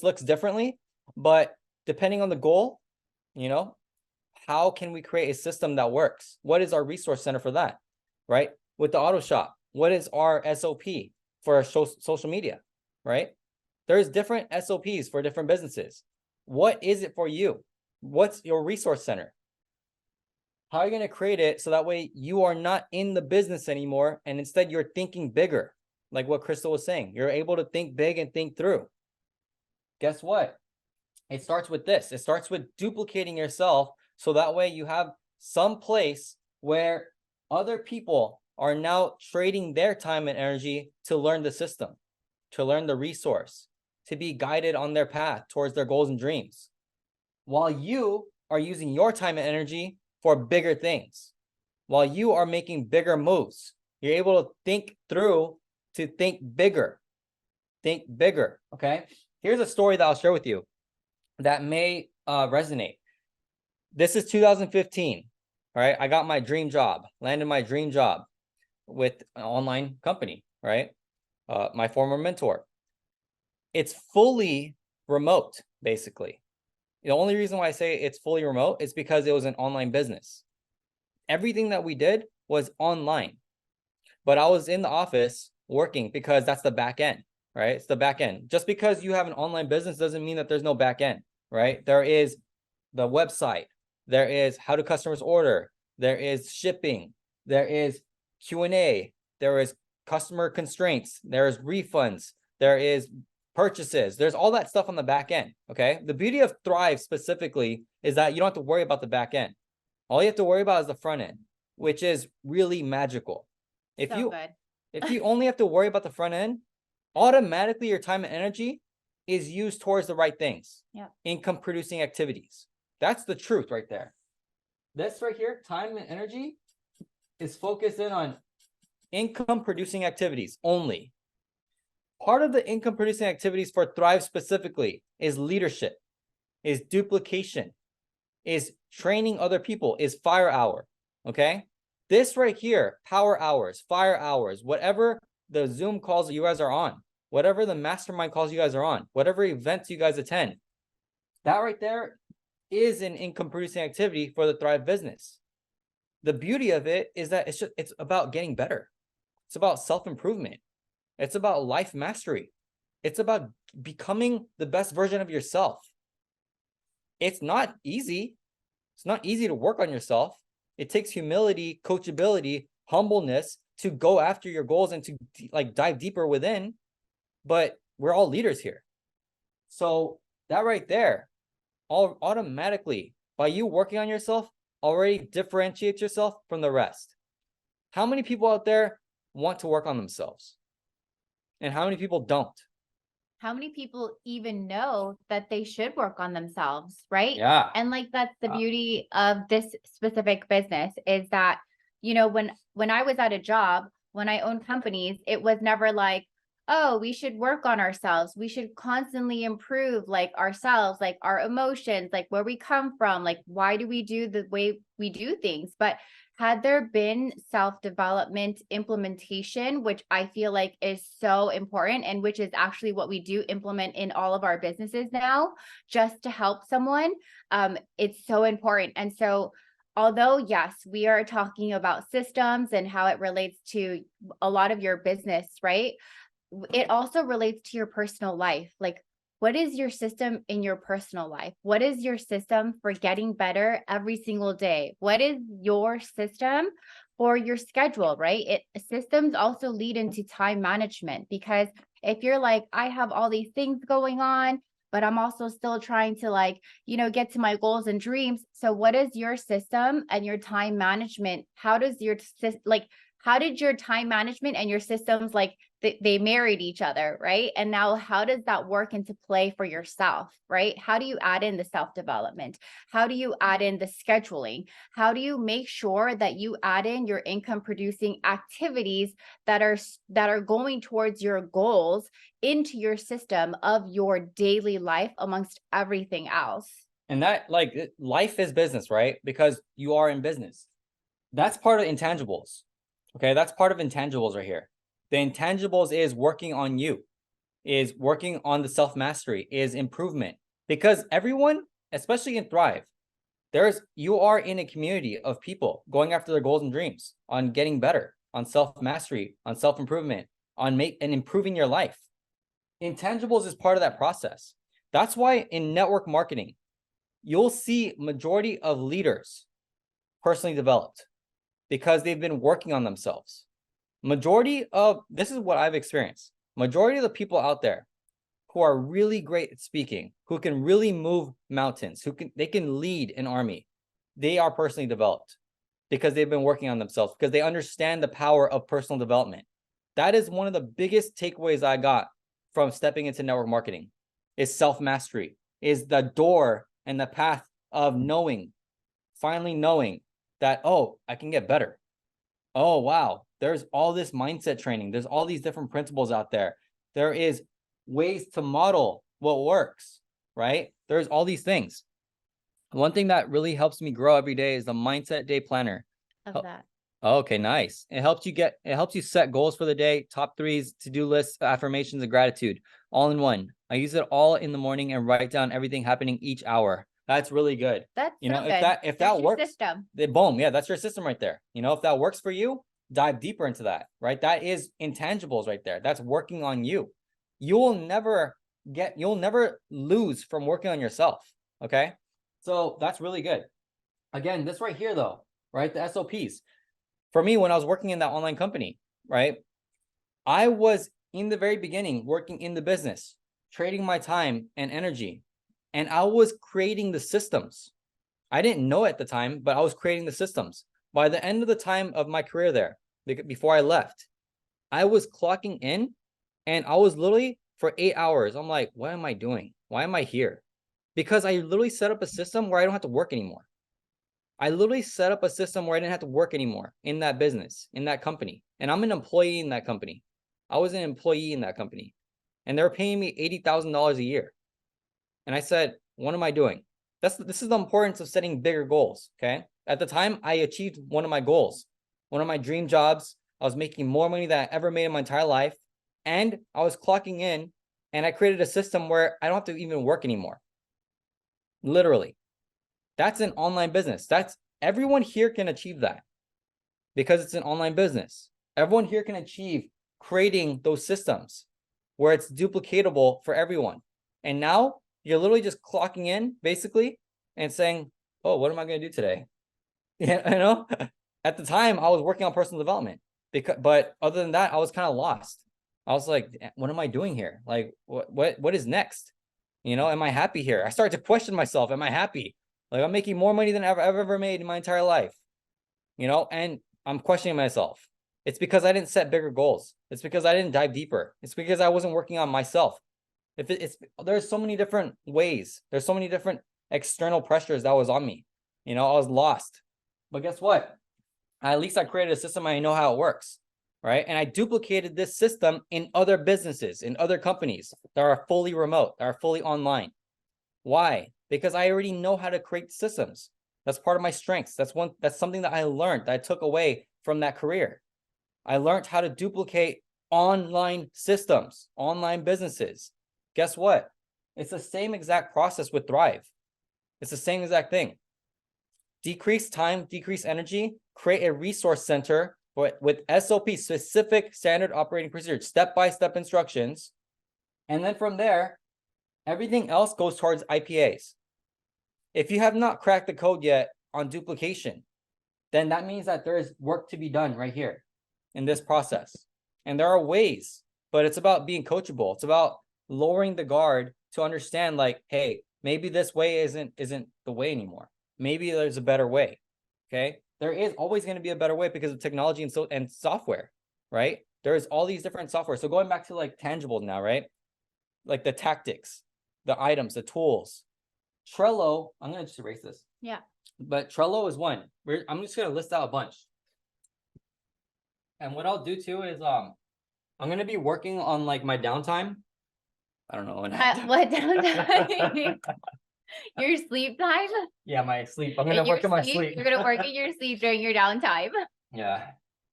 looks differently, but depending on the goal, you know, how can we create a system that works? What is our resource center for that, right? With the auto shop, what is our SOP for our social media, right? There's different SOPs for different businesses. What is it for you? What's your resource center? How are you going to create it so that way you are not in the business anymore and instead you're thinking bigger, like what Crystal was saying. You're able to think big and think through. Guess what? It starts with this. It starts with duplicating yourself so that way you have some place where other people are now trading their time and energy to learn the system, to learn the resource, to be guided on their path towards their goals and dreams, while you are using your time and energy for bigger things, while you are making bigger moves. You're able to think through to think bigger. Think bigger, okay? Here's a story that I'll share with you that may resonate. This is 2015, all right? I got my dream job, landed my dream job with an online company, right? My former mentor. It's fully remote, basically. The only reason why I say it's fully remote is because it was an online business. Everything that we did was online, but I was in the office working because that's the back end, right? It's the back end. Just because you have an online business doesn't mean that there's no back end, right? There is the website, there is how do customers order, there is shipping, there is Q&A, there is customer constraints, there is refunds, there is purchases, there's all that stuff on the back end. Okay, the beauty of Thrive specifically is that you don't have to worry about the back end. All you have to worry about is the front end, which is really magical. If you only have to worry about the front end, automatically your time and energy is used towards the right things. Yeah. Income producing activities. That's the truth right there. This right here, time and energy, is focused in on income producing activities only. Part of the income producing activities for Thrive specifically is leadership, is duplication, is training other people, is FIREHOUR. Okay, this right here, power hours, fire hours, whatever the Zoom calls that you guys are on, whatever the mastermind calls you guys are on, whatever events you guys attend, that right there is an income producing activity for the Thrive business. The beauty of it is that it's about getting better. It's about self-improvement. It's about life mastery. It's about becoming the best version of yourself. It's not easy. It's not easy to work on yourself. It takes humility, coachability, humbleness to go after your goals and to like dive deeper within. But we're all leaders here. So that right there, all automatically, by you working on yourself, already differentiates yourself from the rest. How many people out there want to work on themselves? And how many people don't? How many people even know that they should work on themselves, right? Yeah. And like that's the beauty of this specific business is that, you know, when I was at a job, when I owned companies, it was never like, oh, we should work on ourselves. We should constantly improve like ourselves, like our emotions, like where we come from, like why do we do the way we do things? But had there been self-development implementation, which I feel like is so important and which is actually what we do implement in all of our businesses now, just to help someone, it's so important. And so although, yes, we are talking about systems and how it relates to a lot of your business, right? It also relates to your personal life. Like, what is your system in your personal life? What is your system for getting better every single day? What is your system for your schedule, right? Systems also lead into time management, because if you're like, I have all these things going on, but I'm also still trying to like, you know, get to my goals and dreams. So what is your system and your time management? How does your how did your time management and your systems, like they married each other, right? And now how does that work into play for yourself, right? How do you add in the self-development? How do you add in the scheduling? How do you make sure that you add in your income producing activities that are going towards your goals into your system of your daily life amongst everything else? And that, like, life is business, right? Because you are in business. That's part of intangibles. Okay, that's part of intangibles right here. The intangibles is working on you. is working on the self-mastery, is improvement. Because everyone, especially in Thrive, you are in a community of people going after their goals and dreams, on getting better, on self-mastery, on self-improvement, on improving your life. Intangibles is part of that process. That's why in network marketing, you'll see majority of leaders personally developed because they've been working on themselves. This is what I've experienced. Majority of the people out there who are really great at speaking, who can really move mountains, they can lead an army, they are personally developed because they've been working on themselves, because they understand the power of personal development. That is one of the biggest takeaways I got from stepping into network marketing, is self-mastery, is the door and the path of finally knowing that, oh, I can get better. Oh, wow, there's all this mindset training. There's all these different principles out there. There is ways to model what works, right? There's all these things. One thing that really helps me grow every day is the Mindset Day Planner. Of that. Okay, nice. It helps you set goals for the day, top threes, to-do lists, affirmations, and gratitude, all in one. I use it all in the morning and write down everything happening each hour. That's really good. That's you know, so good. if that works, system. Then boom, yeah, that's your system right there. You know, if that works for you, dive deeper into that, right? That is intangibles right there. That's working on you. You'll never lose from working on yourself. Okay. So that's really good. Again, this right here though, right? The SOPs. For me, when I was working in that online company, right? I was in the very beginning working in the business, trading my time and energy, and I was creating the systems. I didn't know at the time, but I was creating the systems. By the end of the time of my career there, before I left, I was clocking in, and I was literally for 8 hours. I'm like, what am I doing? Why am I here? Because I literally set up a system where I don't have to work anymore. I literally set up a system where I didn't have to work anymore in that business, in that company. And I'm an employee in that company. I was an employee in that company, and they were paying me $80,000 a year. And I said, what am I doing? This is the importance of setting bigger goals. Okay. At the time, I achieved one of my goals, one of my dream jobs. I was making more money than I ever made in my entire life. And I was clocking in, and I created a system where I don't have to even work anymore. Literally. That's an online business. Everyone here can achieve that because it's an online business. Everyone here can achieve creating those systems where it's duplicatable for everyone. And now you're literally just clocking in basically and saying, oh, what am I going to do today? Yeah, you know, at the time I was working on personal development, but other than that, I was kind of lost. I was like, what am I doing here? Like, what is next? You know, am I happy here? I started to question myself. Am I happy? Like, I'm making more money than I've ever made in my entire life, you know, and I'm questioning myself. It's because I didn't set bigger goals. It's because I didn't dive deeper. It's because I wasn't working on myself. There's so many different ways. There's so many different external pressures that was on me. You know, I was lost. But guess what? At least I created a system. I know how it works, right? And I duplicated this system in other businesses, in other companies that are fully remote, that are fully online. Why? Because I already know how to create systems. That's part of my strengths. That's something that I learned, that I took away from that career. I learned how to duplicate online systems, online businesses. Guess what? It's the same exact process with Thrive. It's the same exact thing. Decrease time, decrease energy, create a resource center with SOP, specific standard operating procedures, step-by-step instructions. And then from there, everything else goes towards IPAs. If you have not cracked the code yet on duplication, then that means that there is work to be done right here in this process. And there are ways, but it's about being coachable. It's about lowering the guard to understand, like, hey, maybe this way isn't the way anymore. Maybe there's a better way. Okay. There is always going to be a better way because of technology and software, right? There's all these different software. So going back to like tangibles now, right? Like the tactics, the items, the tools. Trello, I'm going to just erase this. Yeah. But Trello is one. I'm just going to list out a bunch. And what I'll do too is I'm going to be working on like my downtime. I don't know. What downtime? Your sleep time? Yeah, my sleep. I'm going to work on my sleep. You're going to work in your sleep during your downtime. Yeah.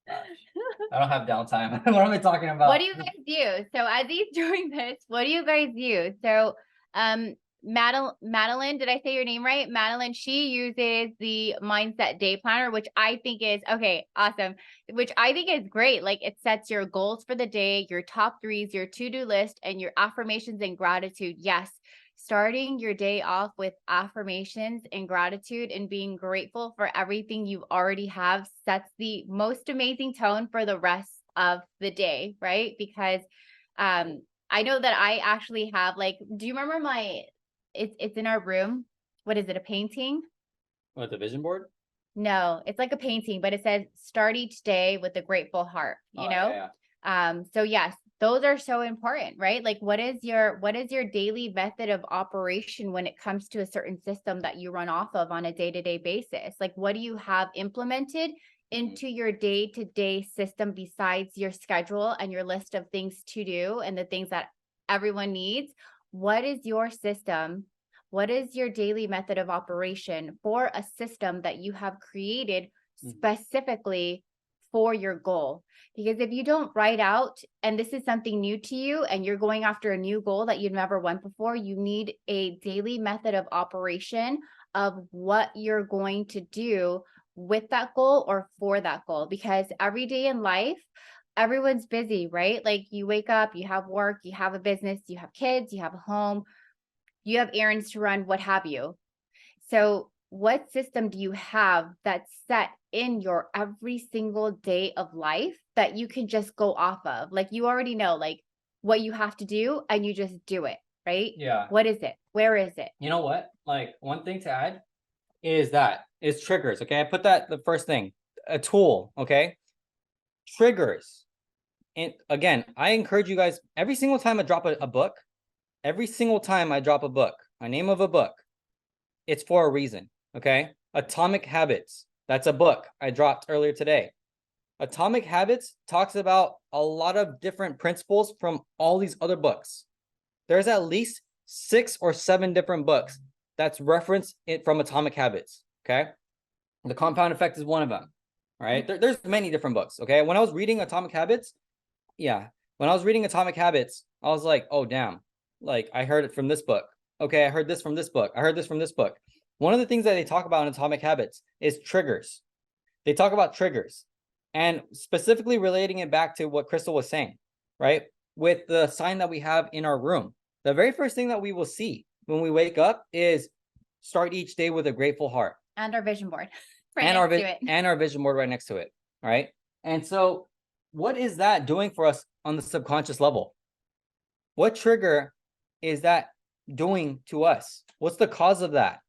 I don't have downtime. What am I talking about? What do you guys do? So as he's doing this, what do you guys do? So Madeline, did I say your name right? Madeline, she uses the mindset day planner, which I think is okay, awesome. Which I think is great. Like it sets your goals for the day, your top threes, your to-do list, and your affirmations and gratitude. Yes. Starting your day off with affirmations and gratitude and being grateful for everything you already have sets the most amazing tone for the rest of the day, right? Because I know that I actually have like, do you remember it's in our room. What is it, a painting? What, the vision board? No, it's like a painting, but it says start each day with a grateful heart, you know? So yes, those are so important, right? Like what is your daily method of operation when it comes to a certain system that you run off of on a day-to-day basis? Like what do you have implemented into your day-to-day system besides your schedule and your list of things to do and the things that everyone needs? What is your system? What is your daily method of operation for a system that you have created specifically for your goal? Because if you don't write out, and this is something new to you, and you're going after a new goal that you've never went before, you need a daily method of operation of what you're going to do with that goal or for that goal. Because every day in life, everyone's busy, right? Like you wake up, you have work, you have a business, you have kids, you have a home, you have errands to run, what have you. So what system do you have that's set in your every single day of life that you can just go off of? Like you already know like what you have to do and you just do it, right? Yeah. What is it? Where is it? You know what? Like one thing to add is triggers. Okay. I put that the first thing, a tool. Okay. Triggers. And again, I encourage you guys every single time I drop a book, every single time I drop a book, a name of a book, it's for a reason. Okay. Atomic Habits. That's a book I dropped earlier today. Atomic Habits talks about a lot of different principles from all these other books. There's at least 6 or 7 different books that's referenced it from Atomic Habits. Okay. The Compound Effect is one of them. Right. There's many different books. Okay. When I was reading Atomic Habits, when I was reading Atomic Habits, I was like, oh, damn. Like, I heard it from this book. Okay, I heard this from this book. I heard this from this book. One of the things that they talk about in Atomic Habits is triggers. They talk about triggers and specifically relating it back to what Crystal was saying, right? With the sign that we have in our room. The very first thing that we will see when we wake up is start each day with a grateful heart. And our vision board. And our vision board right next to it. All right. And so what is that doing for us on the subconscious level? What trigger is that doing to us? What's the cause of that?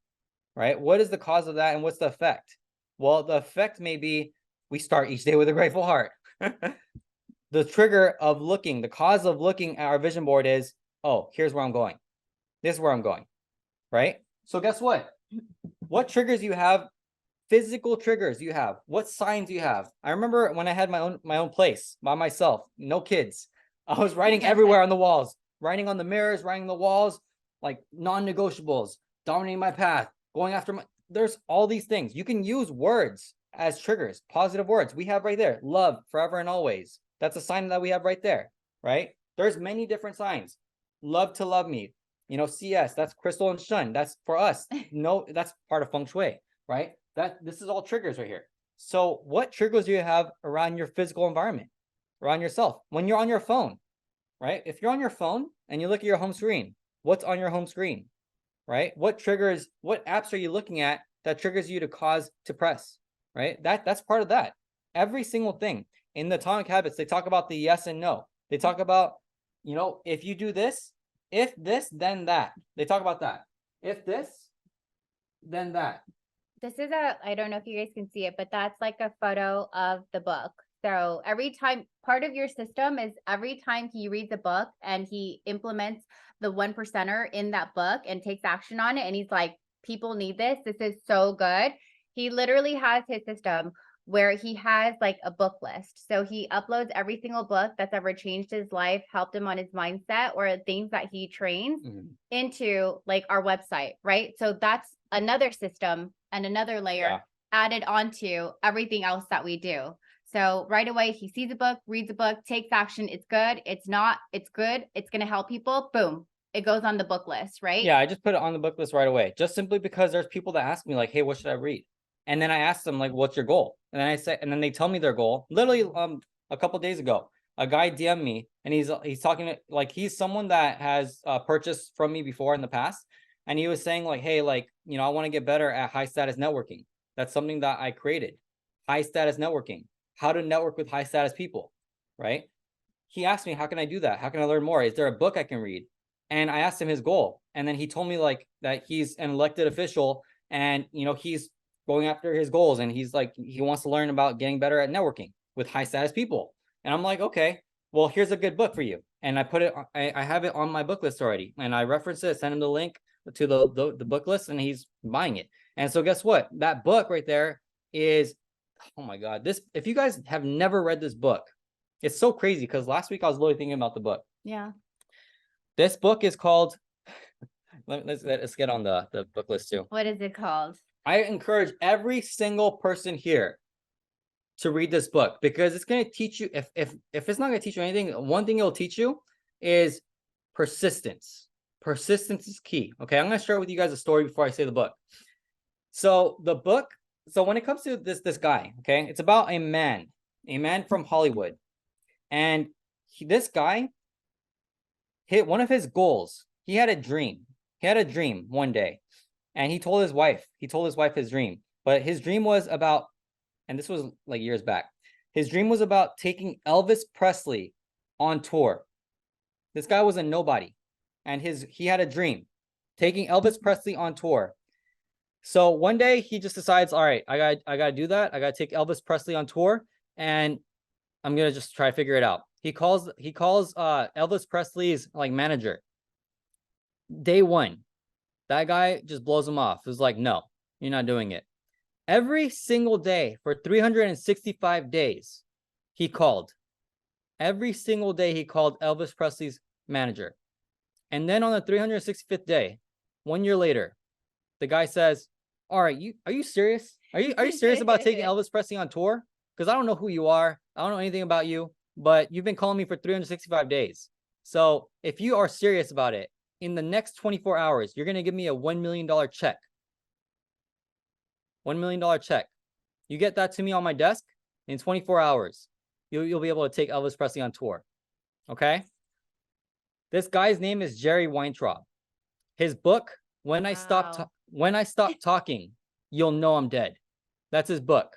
Right? What is the cause of that and what's the effect? Well, the effect may be we start each day with a grateful heart. The trigger of looking, the cause of looking at our vision board is, oh, here's where I'm going. This is where I'm going. Right? So guess what? What triggers you have? Physical triggers you have. What signs you have? I remember when I had my own place by myself, no kids. I was writing everywhere on the walls, writing on the mirrors, writing on the walls, like non-negotiables, dominating my path, going after my. There's all these things. You can use words as triggers, positive words. We have right there, love forever and always. That's a sign that we have right there, right? There's many different signs. Love to love me. You know, CS, that's crystal and shun. That's for us. No, that's part of feng shui, right? This is all triggers right here. So what triggers do you have around your physical environment, around yourself? When you're on your phone, right? If you're on your phone and you look at your home screen, what's on your home screen, right? What apps are you looking at that triggers you to press, right? That's part of that. Every single thing in the Atomic Habits, they talk about the yes and no. They talk about, you know, if you do this, if this, then that. They talk about that. If this, then that. This is I don't know if you guys can see it, but that's like a photo of the book. So every time, part of your system is every time he reads a book and he implements the 1%er in that book and takes action on it. And he's like, people need this. This is so good. He literally has his system where he has like a book list. So he uploads every single book that's ever changed his life, helped him on his mindset or things that he trains into like our website, right? So that's another system and another layer added onto everything else that we do. So right away, he sees a book, reads a book, takes action. It's good. It's not. It's good. It's going to help people. Boom. It goes on the book list, right? Yeah, I just put it on the book list right away, just simply because there's people that ask me like, hey, what should I read? And then I ask them like, what's your goal? And then I say, and then they tell me their goal. Literally, a couple days ago, a guy DM'd me, and he's talking like he's someone that has purchased from me before in the past, and he was saying like, hey, like, you know, I want to get better at high status networking. That's something that I created. High status networking, how to network with high status people, right? He asked me, how can I do that? How can I learn more? Is there a book I can read? And I asked him his goal. And then he told me like that he's an elected official, and, you know, he's going after his goals, and he's like, he wants to learn about getting better at networking with high status people. And I'm like, okay, well, here's a good book for you. And I put it, I have it on my book list already. And I reference it, send him the link to the book list, and he's buying it. And so guess what? That book right there is, oh my God, this, if you guys have never read this book, it's so crazy because last week I was really thinking about the book. Yeah. This book is called, let's get on the book list too. What is it called? I encourage every single person here to read this book, because it's going to teach you, if it's not going to teach you anything, one thing it'll teach you is persistence. Persistence is key. Okay, I'm going to share with you guys a story before I say the book. So the book, so when it comes to this guy, okay, it's about a man from Hollywood. And this guy hit one of his goals. He had a dream. He had a dream one day, and he told his wife his dream. But his dream was about, and this was like years back, his dream was about taking Elvis Presley on tour. This guy was a nobody, and he had a dream, taking Elvis Presley on tour. So one day he just decides, all right, I gotta do that. I gotta take Elvis Presley on tour, and I'm gonna just try to figure it out. He calls Elvis Presley's like manager. Day one, that guy just blows him off. He's like, no, you're not doing it. Every single day for 365 days, he called. Every single day he called Elvis Presley's manager. And then on the 365th day, 1 year later, the guy says, all right, are you serious? Are you serious about taking Elvis Presley on tour? Because I don't know who you are. I don't know anything about you, but you've been calling me for 365 days. So if you are serious about it, in the next 24 hours, you're going to give me a $1 million check. $1 million check. You get that to me on my desk in 24 hours. You'll be able to take Elvis Presley on tour. Okay? This guy's name is Jerry Weintraub. His book, When I Stop Talking, You'll Know I'm Dead. That's his book.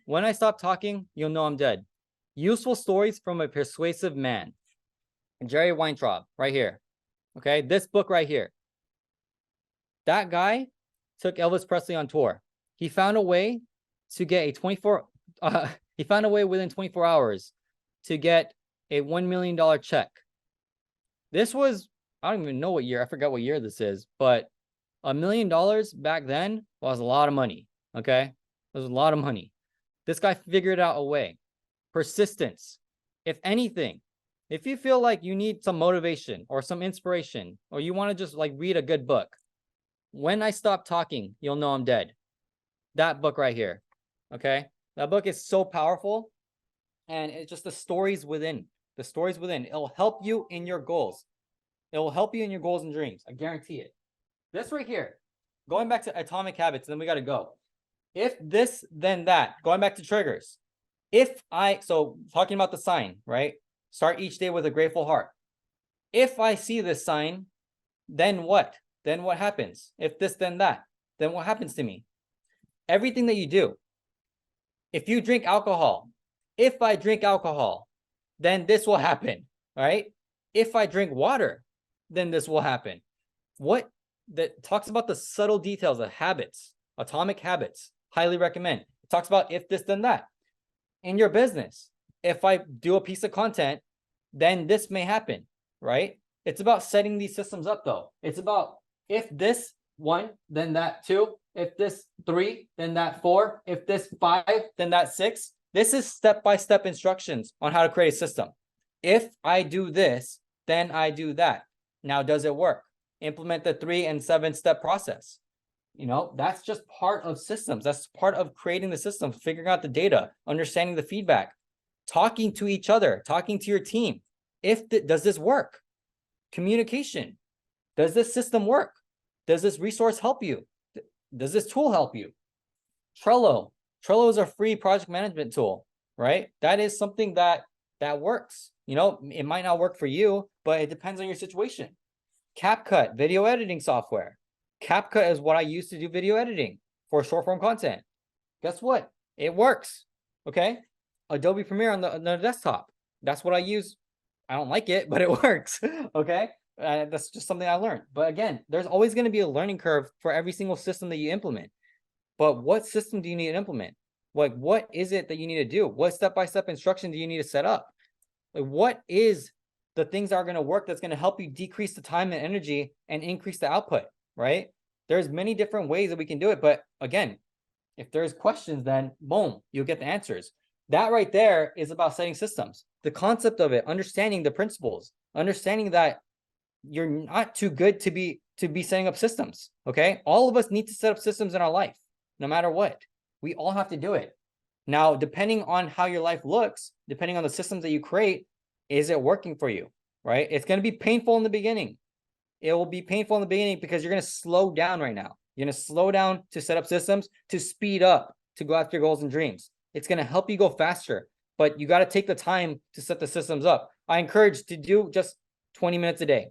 When I Stop Talking, You'll Know I'm Dead. Useful Stories from a Persuasive Man. Jerry Weintraub, right here. Okay, this book right here. That guy took Elvis Presley on tour. He found a way to get he found a way within 24 hours to get a $1 million check. This was, I don't even know what year, I forgot what year this is, but $1 million back then was a lot of money. Okay, it was a lot of money. This guy figured out a way. Persistence. If anything, if you feel like you need some motivation or some inspiration, or you want to just like read a good book, When I Stop Talking, You'll Know I'm Dead. That book right here. Okay, that book is so powerful, and it's just the stories within. The stories within. It'll help you in your goals. It will help you in your goals and dreams. I guarantee it. This right here, going back to Atomic Habits, and then we got to go. If this, then that. Going back to triggers. So talking about the sign, right? Start each day with a grateful heart. If I see this sign, then what? Then what happens? If this, then that. Then what happens to me? Everything that you do. If you drink alcohol, if I drink alcohol, then this will happen, right? If I drink water, then this will happen. What that talks about the subtle details of habits, Atomic Habits, highly recommend. It talks about if this, then that. In your business, if I do a piece of content, then this may happen, right? It's about setting these systems up though. It's about if this 1, then that 2. If this 3, then that 4. If this 5, then that 6. This is step-by-step instructions on how to create a system. If I do this, then I do that. Now, does it work? Implement the 3 and 7 step process. You know, that's just part of systems. That's part of creating the system, figuring out the data, understanding the feedback, talking to each other, talking to your team. Does this work? Communication. Does this system work? Does this resource help you? Does this tool help you? Trello. Trello is a free project management tool, right? That is something that works. You know, it might not work for you, but it depends on your situation. CapCut, video editing software. CapCut is what I use to do video editing for short form content. Guess what? It works. Okay. Adobe Premiere on the desktop. That's what I use. I don't like it, but it works. Okay. That's just something I learned. But again, there's always going to be a learning curve for every single system that you implement. But what system do you need to implement? Like, what is it that you need to do? What step-by-step instruction do you need to set up? Like, what is the things that are going to work that's going to help you decrease the time and energy and increase the output, right? There's many different ways that we can do it. But again, if there's questions, then boom, you'll get the answers. That right there is about setting systems. The concept of it, understanding the principles, understanding that you're not too good to be setting up systems. Okay. All of us need to set up systems in our life, no matter what. We all have to do it. Now, depending on how your life looks, depending on the systems that you create, is it working for you? Right? It's going to be painful in the beginning. It will be painful in the beginning because you're going to slow down right now. You're going to slow down to set up systems, to speed up, to go after your goals and dreams. It's going to help you go faster, but you got to take the time to set the systems up. I encourage to do just 20 minutes a day,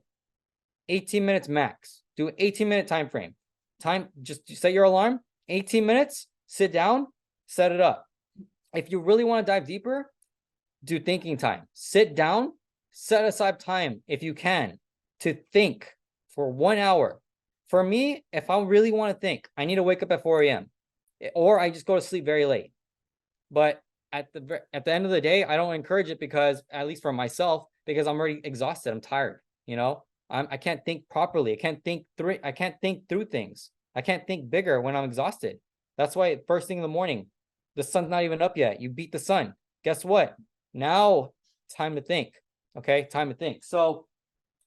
18 minutes max. Do an 18-minute time frame. Just set your alarm, 18 minutes, sit down, set it up. If you really want to dive deeper, do thinking time. Sit down, set aside time if you can to think for 1 hour. For me, if I really want to think, I need to wake up at 4 a.m. or I just go to sleep very late. But at the end of the day, I don't encourage it because, at least for myself, because I'm already exhausted. I'm tired. You know, I can't think properly. I can't think through things. I can't think bigger when I'm exhausted. That's why first thing in the morning, the sun's not even up yet. You beat the sun. Guess what? Now, time to think. Okay, time to think. So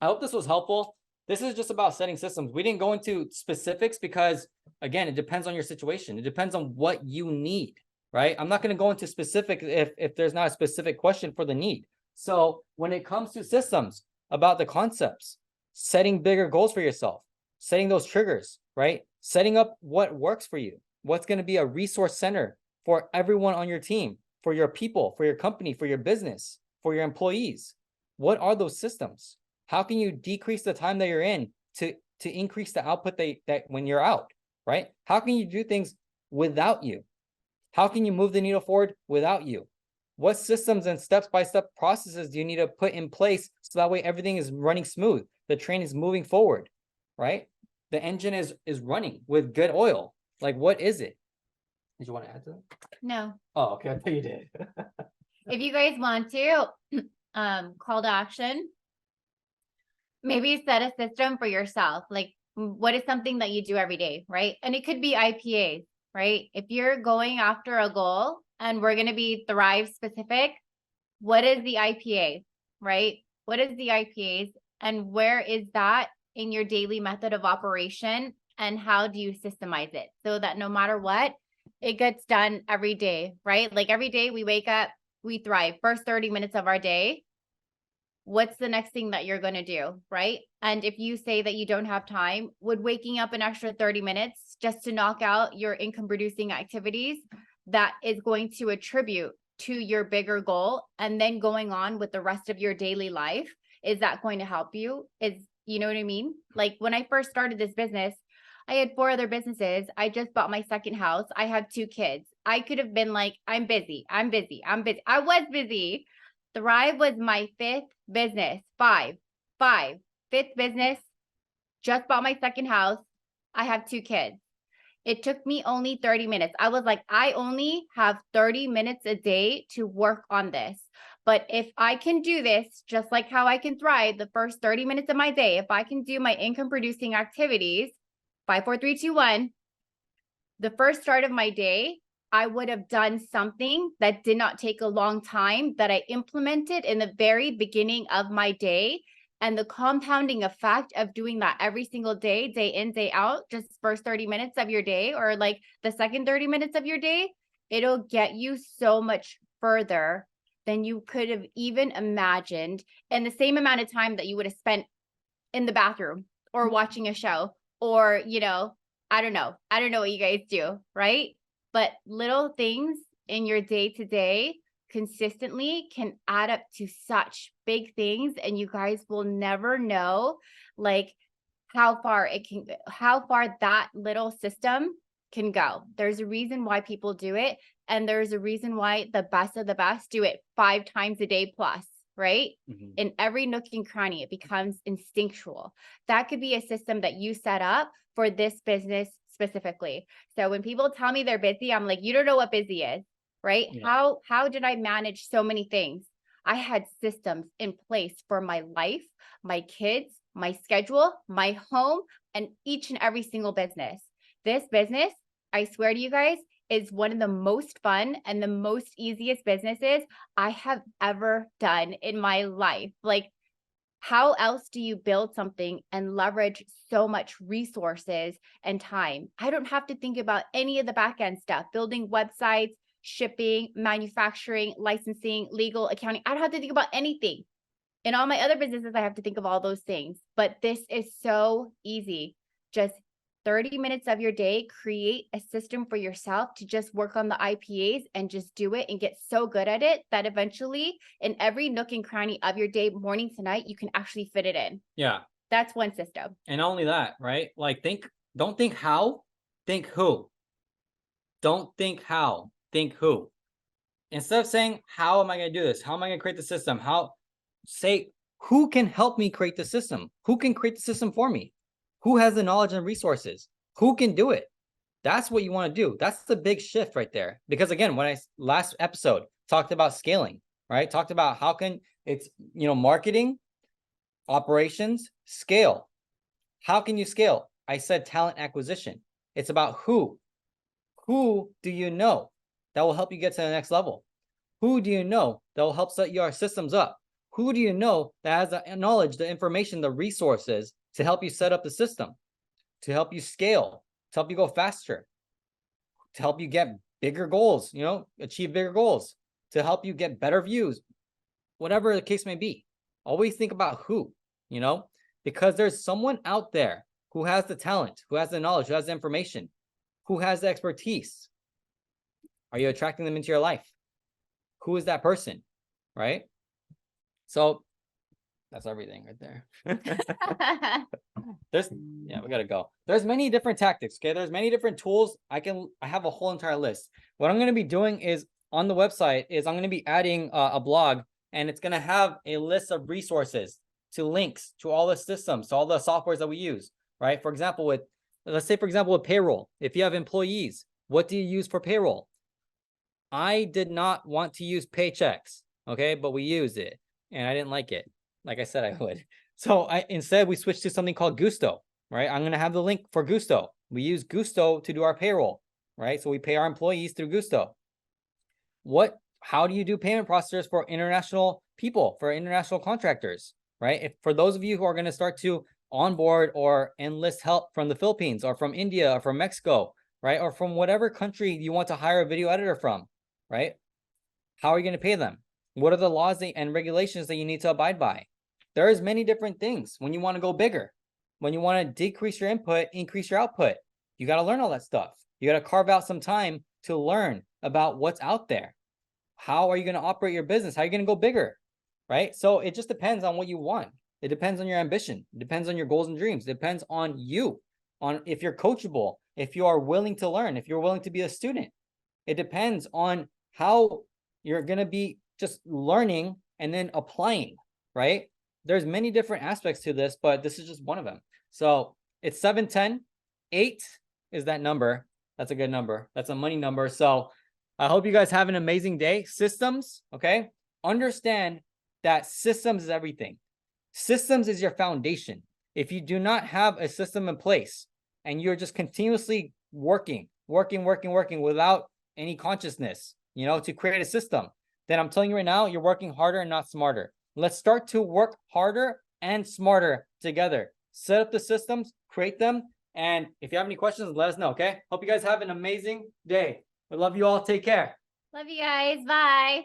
I hope this was helpful. This is just about setting systems. We didn't go into specifics because, again, it depends on your situation. It depends on what you need, right? I'm not going to go into specific if there's not a specific question for the need. So when it comes to systems, about the concepts, setting bigger goals for yourself, setting those triggers, right? Setting up what works for you. What's going to be a resource center for everyone on your team, for your people, for your company, for your business, for your employees. What are those systems? How can you decrease the time that you're in to increase the output that when you're out, right? How can you do things without you? How can you move the needle forward without you? What systems and step-by-step processes do you need to put in place so that way everything is running smooth? The train is moving forward, right? The engine is running with good oil. Like, what is it? Did you want to add to that? No. Oh, okay. I thought you did. If you guys want to, call to action, maybe set a system for yourself. Like, what is something that you do every day, right? And it could be IPAs, right? If you're going after a goal and we're going to be Thrive specific, what is the IPA, right? What is the IPAs and where is that in your daily method of operation? And how do you systemize it so that no matter what, it gets done every day, right? Like every day we wake up, we thrive. First 30 minutes of our day, what's the next thing that you're going to do, right? And if you say that you don't have time, would waking up an extra 30 minutes just to knock out your income producing activities that is going to attribute to your bigger goal and then going on with the rest of your daily life, is that going to help you? You know what I mean? Like when I first started this business, I had 4 other businesses. I just bought my second house. I have 2 kids. I could have been like, I'm busy. I was busy. Thrive was my 5th business. 5th business. Just bought my second house. I have 2 kids. It took me only 30 minutes. I was like, I only have 30 minutes a day to work on this. But if I can do this, just like how I can thrive the first 30 minutes of my day, if I can do my income producing activities, 5, 4, 3, 2, 1, the first start of my day, I would have done something that did not take a long time that I implemented in the very beginning of my day And the compounding effect of doing that every single day, day in, day out, just first 30 minutes of your day, or like the second 30 minutes of your day, it'll get you so much further than you could have even imagined in the same amount of time that you would have spent in the bathroom or watching a show, or, you know, I don't know. I don't know what you guys do, right? But little things in your day to day consistently can add up to such big things, and you guys will never know like how far that little system can go. There's a reason why people do it, and there's a reason why the best of the best do it 5 times a day plus, right? Mhm. In every nook and cranny, it becomes instinctual. That could be a system that you set up for this business specifically. So when people tell me they're busy, I'm like, you don't know what busy is, right? Yeah. How did I manage so many things? I had systems in place for my life, my kids, my schedule, my home, and each and every single business. This business, I swear to you guys, is one of the most fun and the most easiest businesses I have ever done in my life. Like, how else do you build something and leverage so much resources and time? I don't have to think about any of the back end stuff, building websites, shipping, manufacturing, licensing, legal, accounting. I don't have to think about anything. In all my other businesses, I have to think of all those things, but this is so easy. Just 30 minutes of your day, create a system for yourself to just work on the IPAs and just do it and get so good at it that eventually in every nook and cranny of your day, morning to night, you can actually fit it in. Yeah. That's one system. And not only that, right? Like don't think how, think who. Don't think how, think who. Instead of saying, how am I going to do this? How am I going to create the system? Say, who can help me create the system? Who can create the system for me? Who has the knowledge and resources? Who can do it? That's what you want to do. That's the big shift right there. Because again, when I last episode talked about scaling, right? Talked about how can it's, marketing, operations, scale. How can you scale? I said talent acquisition. It's about who. Who do you know that will help you get to the next level? Who do you know that will help set your systems up? Who do you know that has the knowledge, the information, the resources to help you set up the system, to help you scale, to help you go faster, to help you get bigger goals, achieve bigger goals, to help you get better views, whatever the case may be. Always think about who, because there's someone out there who has the talent, who has the knowledge, who has the information, who has the expertise. Are you attracting them into your life? Who is that person? Right? So that's everything right there. We gotta go. There's many different tactics. Okay. There's many different tools. I have a whole entire list. What I'm going to be doing is on the website is I'm going to be adding a blog, and it's going to have a list of resources to links to all the systems, to all the softwares that we use, right? For example, let's say, with payroll, if you have employees, what do you use for payroll? I did not want to use Paychex, okay, but we used it and I didn't like it. Like I said, I would. So instead we switched to something called Gusto, right? I'm going to have the link for Gusto. We use Gusto to do our payroll, right? So we pay our employees through Gusto. How do you do payment processors for international people, for international contractors, right? For those of you who are going to start to onboard or enlist help from the Philippines or from India or from Mexico, right? Or from whatever country you want to hire a video editor from, right? How are you going to pay them? What are the laws and regulations that you need to abide by? There's many different things when you want to go bigger. When you want to decrease your input, increase your output. You got to learn all that stuff. You got to carve out some time to learn about what's out there. How are you going to operate your business? How are you going to go bigger? Right? So it just depends on what you want. It depends on your ambition. It depends on your goals and dreams. It depends on you, on if you're coachable, if you are willing to learn, if you're willing to be a student. It depends on how you're going to be just learning and then applying, right? There's many different aspects to this, but this is just one of them. So it's 710. 8 is that number. That's a good number. That's a money number. So I hope you guys have an amazing day. Systems, okay? Understand that systems is everything. Systems is your foundation. If you do not have a system in place and you're just continuously working without any consciousness, to create a system, then I'm telling you right now, you're working harder and not smarter. Let's start to work harder and smarter together. Set up the systems, create them, and if you have any questions, let us know, okay? Hope you guys have an amazing day. We love you all. Take care. Love you guys. Bye.